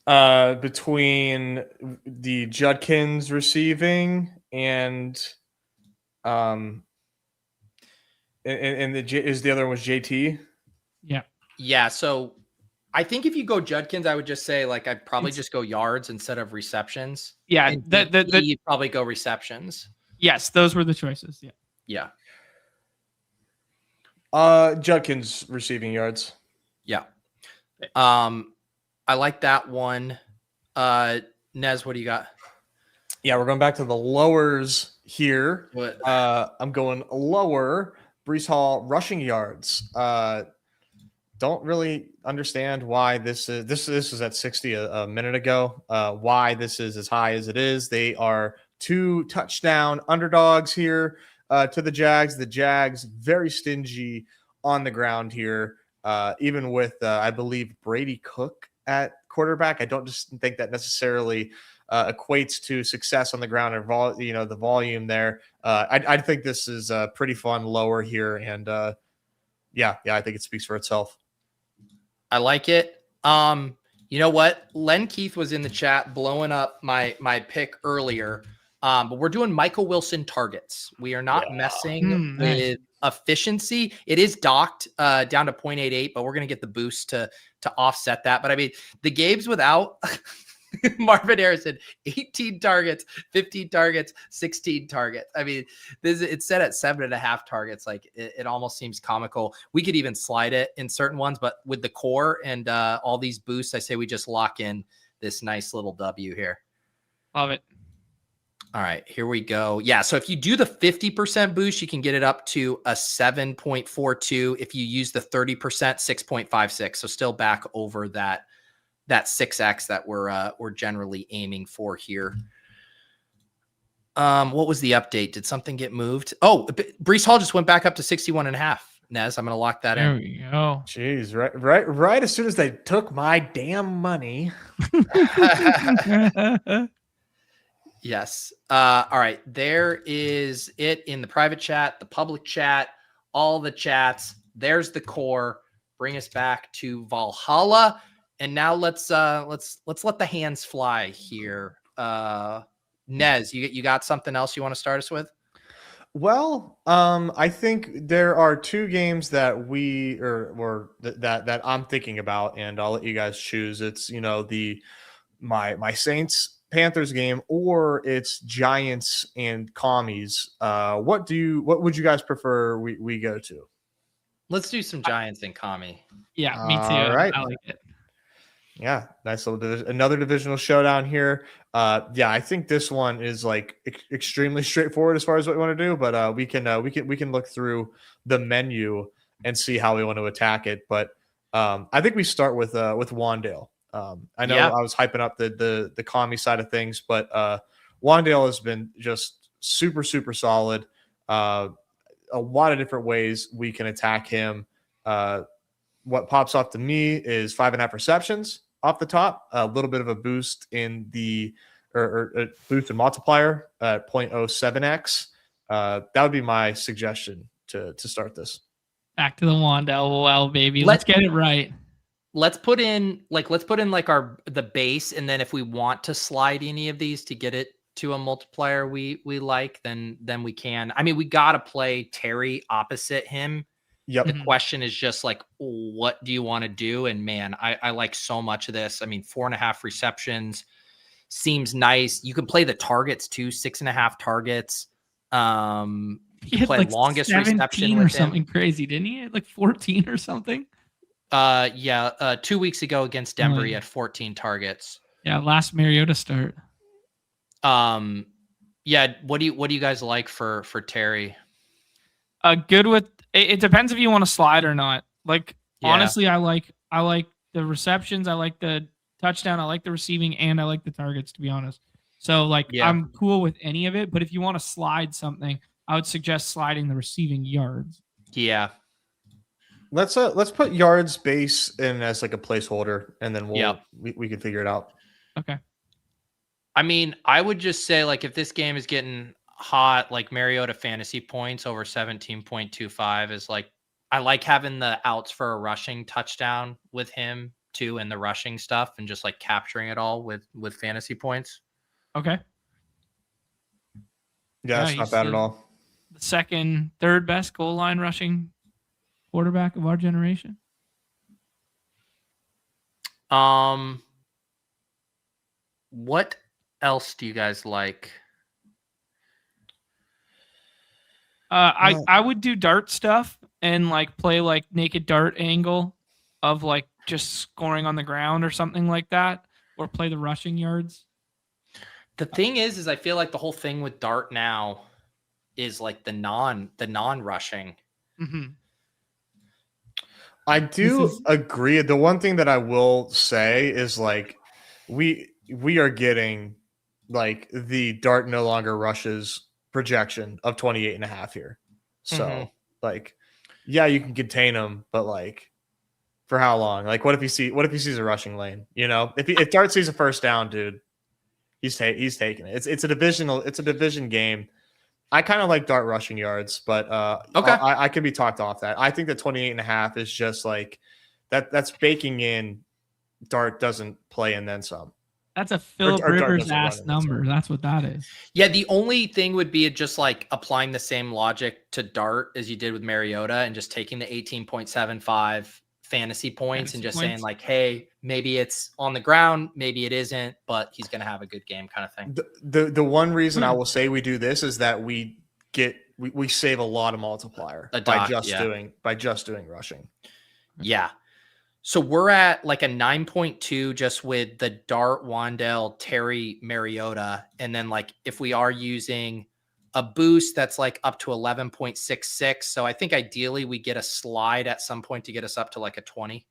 Between the Judkins receiving and the other one was JT. Yeah. So I think if you go Judkins, I would just say I'd probably just go yards instead of receptions. Yeah. You'd probably go receptions. Yes. Those were the choices. Yeah. Judkins receiving yards. Yeah. I like that one. Nez, what do you got? Yeah, we're going back to the lowers here. What? I'm going lower. Breece Hall rushing yards. Don't really understand why this is at 60 a minute ago. Why this is as high as it is. They are 2 touchdown underdogs here to the Jags. The Jags very stingy on the ground here. Even with I believe Brady Cook at quarterback, I don't just think that necessarily equates to success on the ground or the volume there. I think this is pretty fun lower here, and I think it speaks for itself. I like it. You know what? Len Keith was in the chat blowing up my pick earlier. But we're doing Michael Wilson targets. We are not messing with efficiency. It is docked down to 0.88, but we're going to get the boost to offset that. But I mean, the games without Marvin Harrison, 18 targets, 15 targets, 16 targets. I mean, it's set at 7.5 targets. It almost seems comical. We could even slide it in certain ones, but with the core and all these boosts, I say we just lock in this nice little W here. Love it. All right, here we go. Yeah, so if you do the 50% boost, you can get it up to a 7.42. If you use the 30%, 6.56. So still back over that 6x that we're generally aiming for here. What was the update? Did something get moved? Oh, Breece Hall just went back up to 61.5. Nez, I'm going to lock that in. There we go. Jeez, right as soon as they took my damn money. Yes. All right. There is it in the private chat, the public chat, all the chats. There's the core. Bring us back to Valhalla. And now let's let the hands fly here. Nez, you got something else you want to start us with? Well, I think there are 2 games that that I'm thinking about, and I'll let you guys choose. It's my Saints Panthers game or it's Giants and Commies, what would you guys prefer we go to? Let's do some Giants and Kami. Yeah, me too. All right. I like it. Yeah, nice little another divisional showdown here. Yeah, I think this one is like extremely straightforward as far as what we want to do, but we can look through the menu and see how we want to attack it. But I think we start with Wandale. I know I was hyping up the commie side of things, but Wandale has been just super solid. A lot of different ways we can attack him. What pops off to me is 5.5 receptions off the top, a little bit of a boost in the or a boost in multiplier at 0.07x. That would be my suggestion to start this. Back to the Wandale well, baby. Let's get it right. Let's put in the base, and then if we want to slide any of these to get it to a multiplier we like, then we can. I mean, we gotta play Terry opposite him. Yep. The question is just like, what do you want to do? And man, I like so much of this. I mean, 4.5 receptions seems nice. You can play the targets too, 6.5 targets. You can play like longest reception or something crazy, didn't he? Like 14 or something. 2 weeks ago against Denver, he had 14 targets. Yeah, last Mariota start. Yeah. What do you guys like for Terry? Good with it depends if you want to slide or not. Like honestly, I like the receptions, I like the touchdown, I like the receiving, and I like the targets, to be honest. So I'm cool with any of it. But if you want to slide something, I would suggest sliding the receiving yards. Yeah. Let's put yards base in as like a placeholder, and then we can figure it out. Okay. I mean, I would just say like if this game is getting hot, like Mariota fantasy points over 17.25 is like, I like having the outs for a rushing touchdown with him too, and the rushing stuff, and just like capturing it all with fantasy points. Okay. Yeah, it's not bad at all. The second, third best goal line rushing quarterback of our generation. What else do you guys like? I would do dart stuff and like play like naked dart angle of like just scoring on the ground or something like that, or play the rushing yards. The thing is I feel like the whole thing with dart now is like the non-rushing. Mm-hmm. I do agree. The one thing that I will say is like we are getting like the dart no longer rushes projection of 28.5 here. So like, yeah, you can contain him, but like for how long? Like what if he sees a rushing lane? You know, if Dart sees a first down, dude, he's taking it. It's a division game. I kind of like Dart rushing yards, but okay. I can be talked off that. I think that 28.5 is just like that's baking in Dart doesn't play and then some. That's a Philip Rivers ass number. That's what that is. Yeah, the only thing would be just like applying the same logic to Dart as you did with Mariota and just taking the 18.75 fantasy points and just saying like, hey, maybe it's on the ground, maybe it isn't, but he's going to have a good game kind of thing. The one reason I will say we do this is that we save a lot of multiplier by just doing rushing. Yeah. So we're at like a 9.2 just with the Dart, Wandale, Terry, Mariota. And then like if we are using a boost, that's like up to 11.66. So I think ideally we get a slide at some point to get us up to like a 20.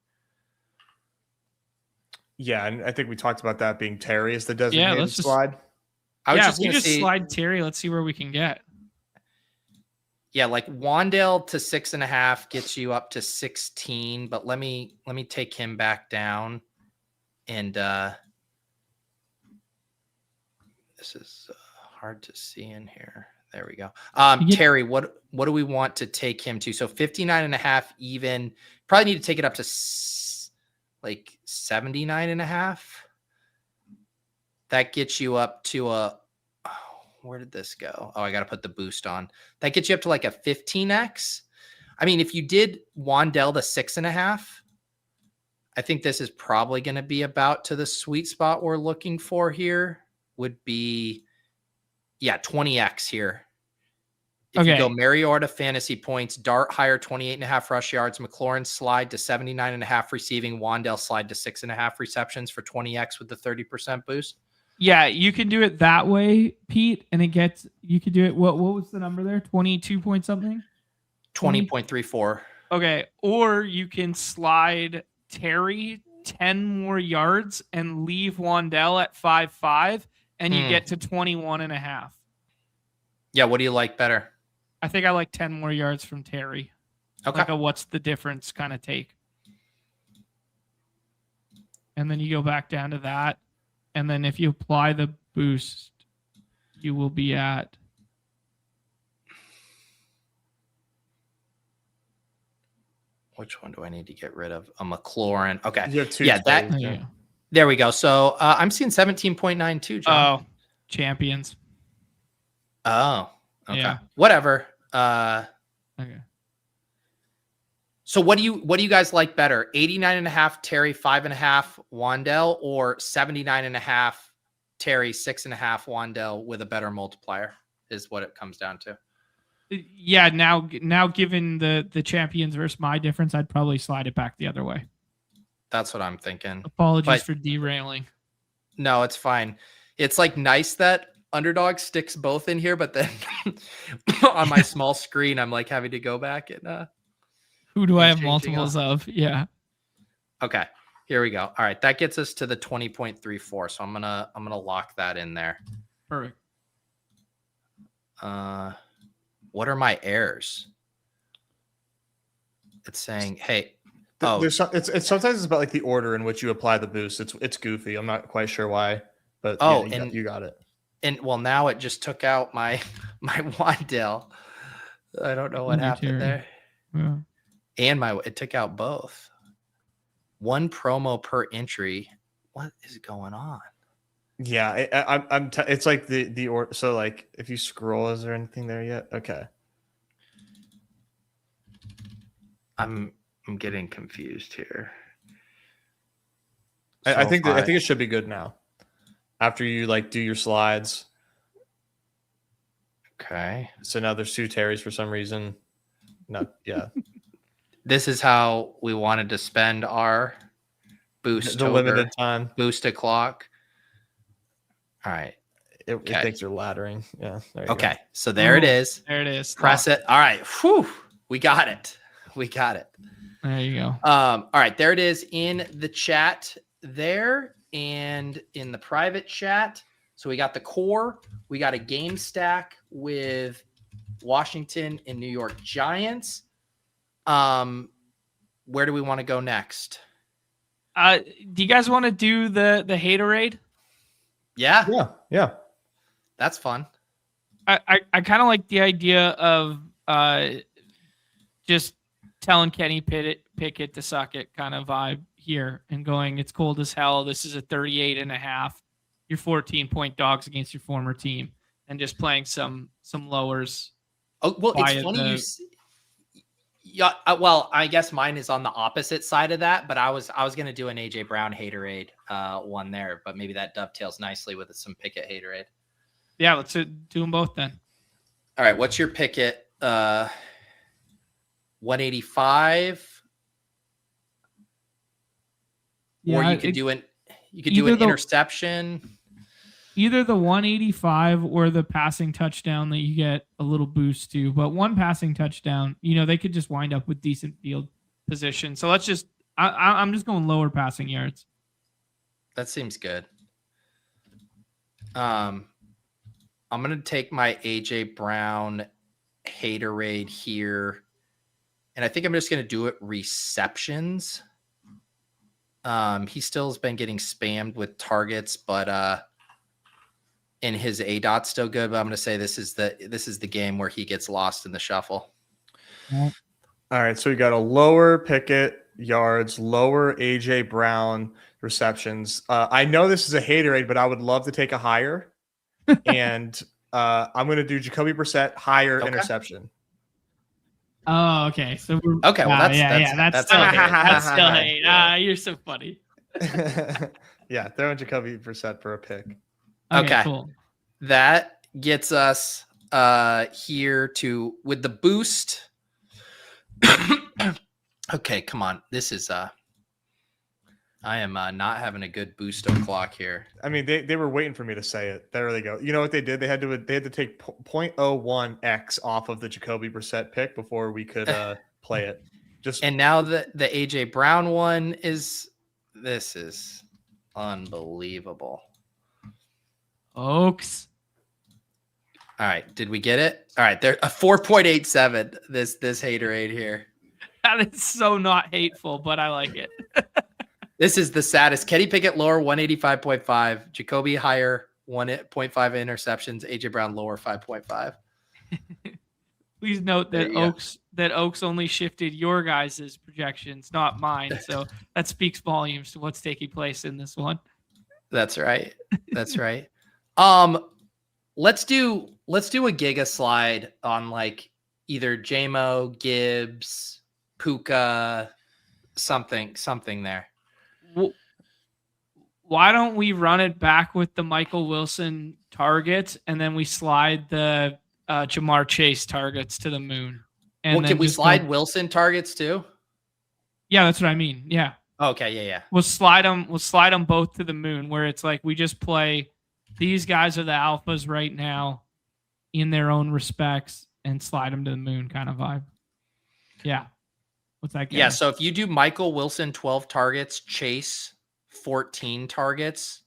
Yeah, and I think we talked about that being Terry as the designated slide. If we just slide Terry, let's see where we can get. Yeah, like Wandale to 6.5 gets you up to 16, but let me take him back down. And this is hard to see in here. There we go. Terry, what do we want to take him to? So 59.5 even. Probably need to take it up to like 79.5. That gets you up to a where did this go? Oh, I got to put the boost on. That gets you up to like a 15x. I mean, if you did Wandale to 6.5, I think this is probably going to be about to the sweet spot we're looking for here. would be, 20x here. If Okay. you go Mariota fantasy points, Dart higher 28.5 rush yards, McLaurin slide to 79.5 receiving, Wandale slide to 6.5 receptions for 20x with the 30% boost. Yeah, you can do it that way, Pete, and you could do it. What was the number there? 22 point something? 20.34. Okay, or you can slide Terry 10 more yards and leave Wandale at 5.5, and you get to 21.5. Yeah, what do you like better? I think I like 10 more yards from Terry. Okay. Like a what's the difference kind of take. And then you go back down to that. And then if you apply the boost, you will be at. Which one do I need to get rid of? A McLaurin. Okay. You have two. There we go. So I'm seeing 17.92, John. Oh, champions. Oh, okay. Yeah. Whatever. Okay. So what do you guys like better? 89.5 Terry, 5.5 Wandale, or 79.5 Terry, 6.5 Wandale with a better multiplier is what it comes down to. Yeah, now given the champions versus my difference, I'd probably slide it back the other way. That's what I'm thinking. Apologies for derailing. No, it's fine. It's like nice that Underdog sticks both in here, but then on my small screen, I'm like having to go back and who do I have multiples of? Yeah. Okay, here we go. All right, that gets us to the 20.34. So I'm gonna lock that in there. Perfect. What are my errors? It's saying, hey, it's sometimes it's about like the order in which you apply the boost. It's goofy. I'm not quite sure why, but you got it. And well, now it just took out my Wandale. I don't know what happened there. Yeah. And it took out both. One promo per entry. What is going on? Yeah, it's like the order. So like, if you scroll, is there anything there yet? Okay. I'm getting confused here. I think it should be good now. After you like do your slides. Okay. So now there's two Terrys for some reason. No, yeah. This is how we wanted to spend our boost. The limited time. Boost clock. All right. It thinks you're laddering. Yeah. Okay. Go. So there it is. There it is. Press it. All right. Whew. We got it. There you go. All right. There it is in the chat there and in the private chat. So we got the core. We got a game stack with Washington and New York Giants. Where do we want to go next? Do you guys want to do the haterade? Yeah. That's fun. I kind of like the idea of just telling Kenny Pickett to suck it kind of vibe here and going, it's cold as hell. This is a 38.5. Your 14-point dogs against your former team, and just playing some lowers. Oh well, it's funny. Yeah, well, I guess mine is on the opposite side of that, but I was going to do an AJ Brown haterade one there, but maybe that dovetails nicely with some Pickett haterade. Yeah, let's do them both then. All right, what's your Pickett? 185. Yeah, or you could do an interception. Either the 185 or the passing touchdown that you get a little boost to. But one passing touchdown, they could just wind up with decent field position. So let's just, I'm just going lower passing yards. That seems good. I'm going to take my AJ Brown haterade here. And I think I'm just going to do it receptions. He still has been getting spammed with targets, but and his ADOT's still good, but I'm going to say this is the game where he gets lost in the shuffle. All right, so we got a lower Pickett yards, lower AJ Brown receptions. I know this is a haterade, but I would love to take a higher, and I'm going to do Jacoby Brissett higher interception. Oh, okay. So we're okay. Well, that's still hate. That's still hate. You're so funny. Yeah, throwing Jacoby Brissett for a pick. Okay. Cool. That gets us here to with the boost. Okay, come on. This is I am not having a good boost o'clock here. I mean, they were waiting for me to say it. There they go. You know what they did? They had to take 0.01x off of the Jacoby Brissett pick before we could play it. And now the AJ Brown one is unbelievable. Oaks. All right, did we get it? All right, there a 4.87. This haterade here. That is so not hateful, but I like it. This is the saddest. Kenny Pickett lower 185.5. Jacoby higher 1.5 interceptions. AJ Brown lower 5.5. Please note that Oaks only shifted your guys' projections, not mine. So that speaks volumes to what's taking place in this one. That's right. That's right. Let's do a Giga slide on like either JMO, Gibbs, Puka, something there. Why don't we run it back with the Michael Wilson targets and then we slide the Jamar Chase targets to the moon? And well, can we slide Wilson targets too? Yeah, that's what I mean. Yeah. Okay. Yeah. We'll slide them both to the moon, where it's like we just play. These guys are the alphas right now, in their own respects, and slide them to the moon kind of vibe. Yeah. What's that? Yeah. So if you do Michael Wilson 12 targets, Chase 14 targets,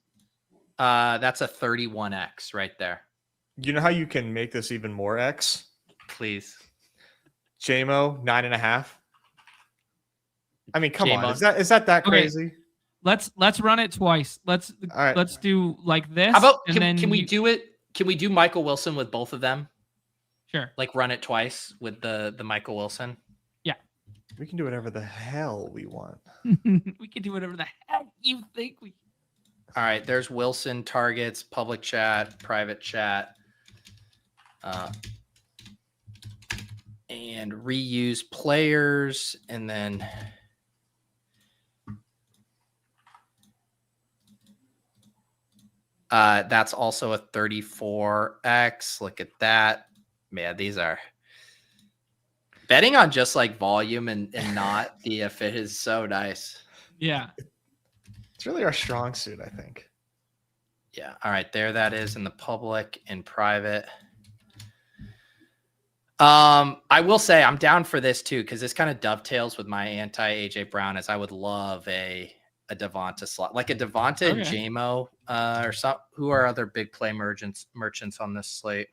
that's a 31x right there. You know how you can make this even more X? Please. JMO 9.5. I mean, come JMO. on. Is that crazy? Let's run it twice. Let's do like this. How about and can we do it? Can we do Michael Wilson with both of them? Sure. Like run it twice with the Michael Wilson. Yeah. We can do whatever the hell we want. We can do whatever the heck you think we. All right. There's Wilson targets, public chat, private chat, and reuse players, and then. That's also a 34x. Look at that. Man, these are betting on just like volume and not the fit is so nice. Yeah. It's really our strong suit, I think. Yeah. All right. There that is in the public and private. I will say I'm down for this too, because this kind of dovetails with my anti AJ Brown, as I would love a Devonta slot, like a Devonta and JMO, or some. Who are other big play merchants on this slate?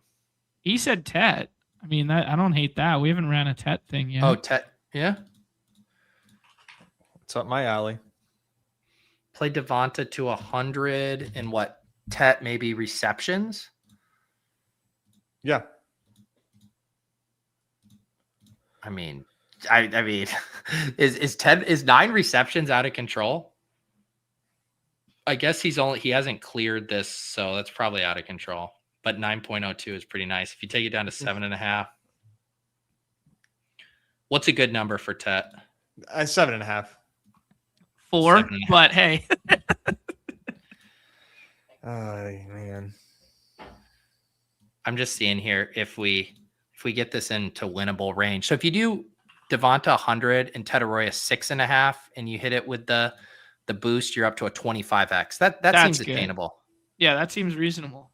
He said Tet. I mean, I don't hate that. We haven't ran a Tet thing yet. Oh, Tet. Yeah. It's up my alley. Play Devonta to 100 and what? Tet maybe receptions. Yeah. I mean, is 9 receptions out of control? I guess he hasn't cleared this, so that's probably out of control. But 9.02 is pretty nice. If you take it down to 7.5, what's a good number for Tet? 7.5. 4, but hey. Oh man. I'm just seeing here if we get this into winnable range. So if you do Devonta 100 and Ted Arroyo 6.5, and you hit it with the boost, you're up to a 25x. That seems attainable. Yeah, that seems reasonable.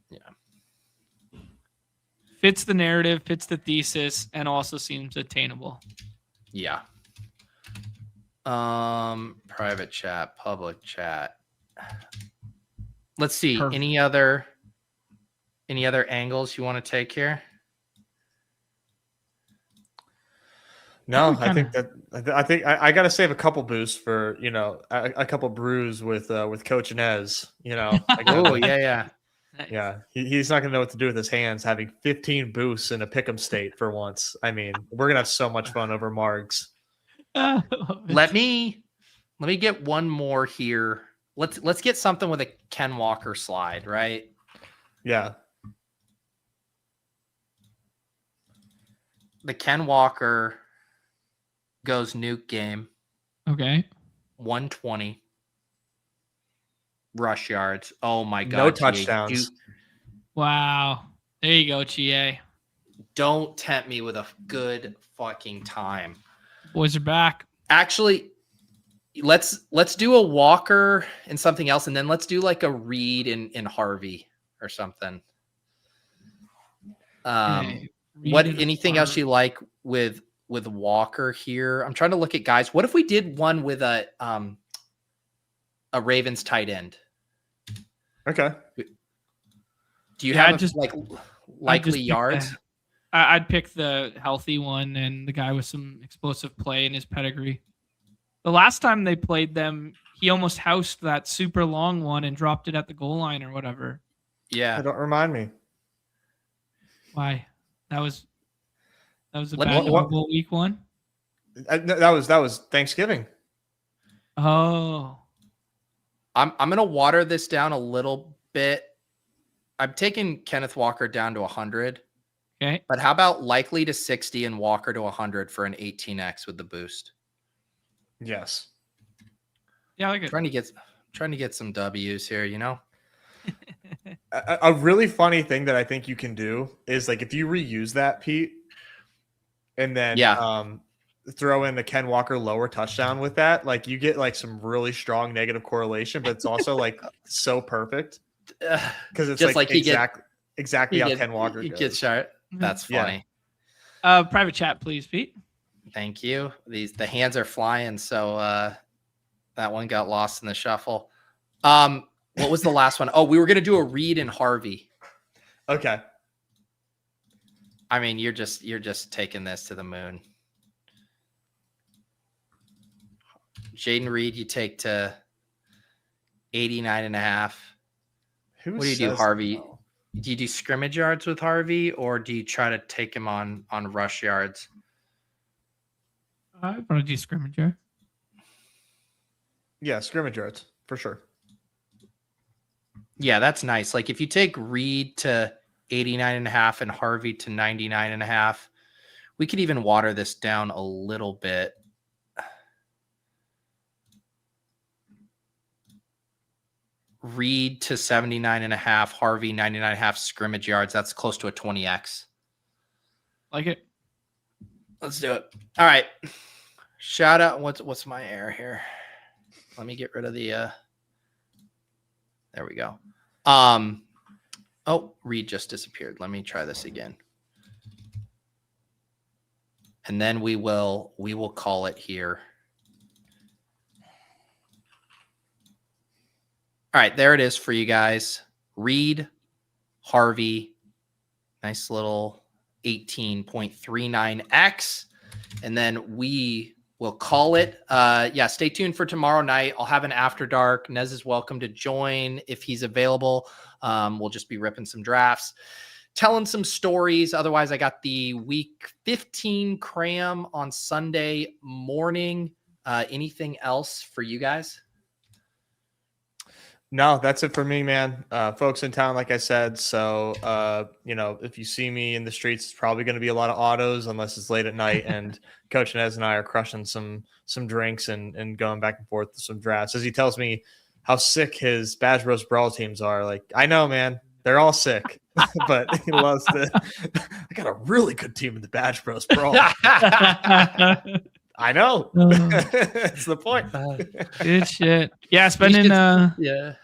Yeah. Fits the narrative, fits the thesis, and also seems attainable. Yeah. Private chat, public chat. Let's see. Perfect. Any other angles you want to take here? No, I think I got to save a couple boosts for, a couple brews with Coach Inez, Oh, yeah. Nice. Yeah, he's not going to know what to do with his hands, having 15 boosts in a pick'em state for once. I mean, we're going to have so much fun over Margs. Let me get one more here. Let's get something with a Ken Walker slide, right? Yeah. The Ken Walker goes nuke game. Okay. 120. rush yards. Oh my God. No GA, touchdowns. Wow. There you go, GA. Don't tempt me with a good fucking time. Boys are back. Actually, let's do a Walker and something else, and then let's do like a Reed in Harvey or something. Okay. Anything else you like with Walker here? I'm trying to look at guys. What if we did one with a Ravens tight end? Okay. Do you have likely yards? I'd pick the healthy one and the guy with some explosive play in his pedigree. The last time they played them, he almost housed that super long one and dropped it at the goal line or whatever. Yeah. Don't remind me. Why? That was a bad Dawg Bowl week one. That was Thanksgiving. Oh. I'm gonna water this down a little bit. I'm taking Kenneth Walker down to 100. Okay. But how about likely to 60 and Walker to 100 for an 18x with the boost? Yes. Yeah, I like it. Trying to get some W's here, you know? A really funny thing that I think you can do is like if you reuse that, Pete, and then throw in the Ken Walker lower touchdown with that, like you get like some really strong negative correlation, but it's also like so perfect because it's just like exactly how Ken Walker goes. Gets shot. That's funny. Private chat, please, Pete. Thank you. The hands are flying, so that one got lost in the shuffle. What was the last one? Oh, we were gonna do a Reed and Harvey. Okay. I mean, you're just taking this to the moon. Jaden Reed, you take to 89.5. What do you do, Harvey? No? Do you do scrimmage yards with Harvey, or do you try to take him on rush yards? I want to do scrimmage yard. Yeah, scrimmage yards for sure. Yeah, that's nice. Like if you take Reed to 89.5 and Harvey to 99.5, we could even water this down a little bit. Reed to 79.5, Harvey 99.5 scrimmage yards. That's close to a 20x. Like it. Let's do it. All right. Shout out. What's my error here? Let me get rid of the there we go. Oh, Reed just disappeared. Let me try this again. And then we will call it here. All right, there it is for you guys. Reed, Harvey, nice little 18.39x. And then we will call it. Stay tuned for tomorrow night. I'll have an after dark. Nez is welcome to join if he's available. We'll just be ripping some drafts, telling some stories. Otherwise, I got the week 15 cram on Sunday morning. Anything else for you guys? No, that's it for me, man. Folks in town, like I said. So, if you see me in the streets, it's probably going to be a lot of autos unless it's late at night. And Coach Nez and I are crushing some drinks and going back and forth to some drafts. As he tells me how sick his Badge Bros Brawl teams are. Like, I know, man, they're all sick, but he loves to. I got a really good team in the Badge Bros Brawl. I know. That's the point. Good shit. Yeah, spending Go ahead.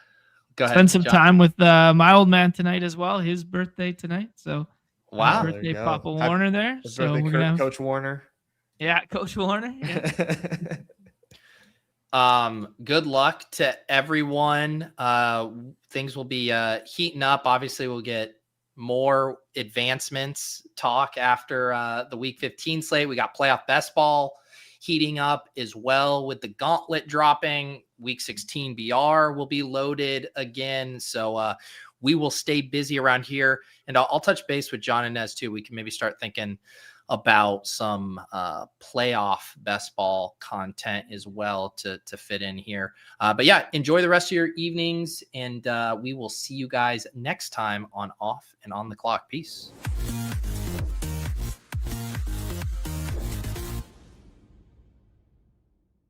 Spend some time with my old man tonight as well. His birthday tonight. So wow. Birthday Papa Warner there. So we're gonna have Coach Warner. Yeah, Coach Warner. Yeah. Good luck to everyone. Things will be heating up. Obviously, we'll get more advancements talk after the week 15 slate. We got playoff best ball heating up as well with the gauntlet dropping. Week 16 BR will be loaded again. So we will stay busy around here. And I'll touch base with John and Nez too. We can maybe start thinking about some playoff best ball content as well to fit in here. But yeah, enjoy the rest of your evenings. And we will see you guys next time on Off and On the Clock. Peace.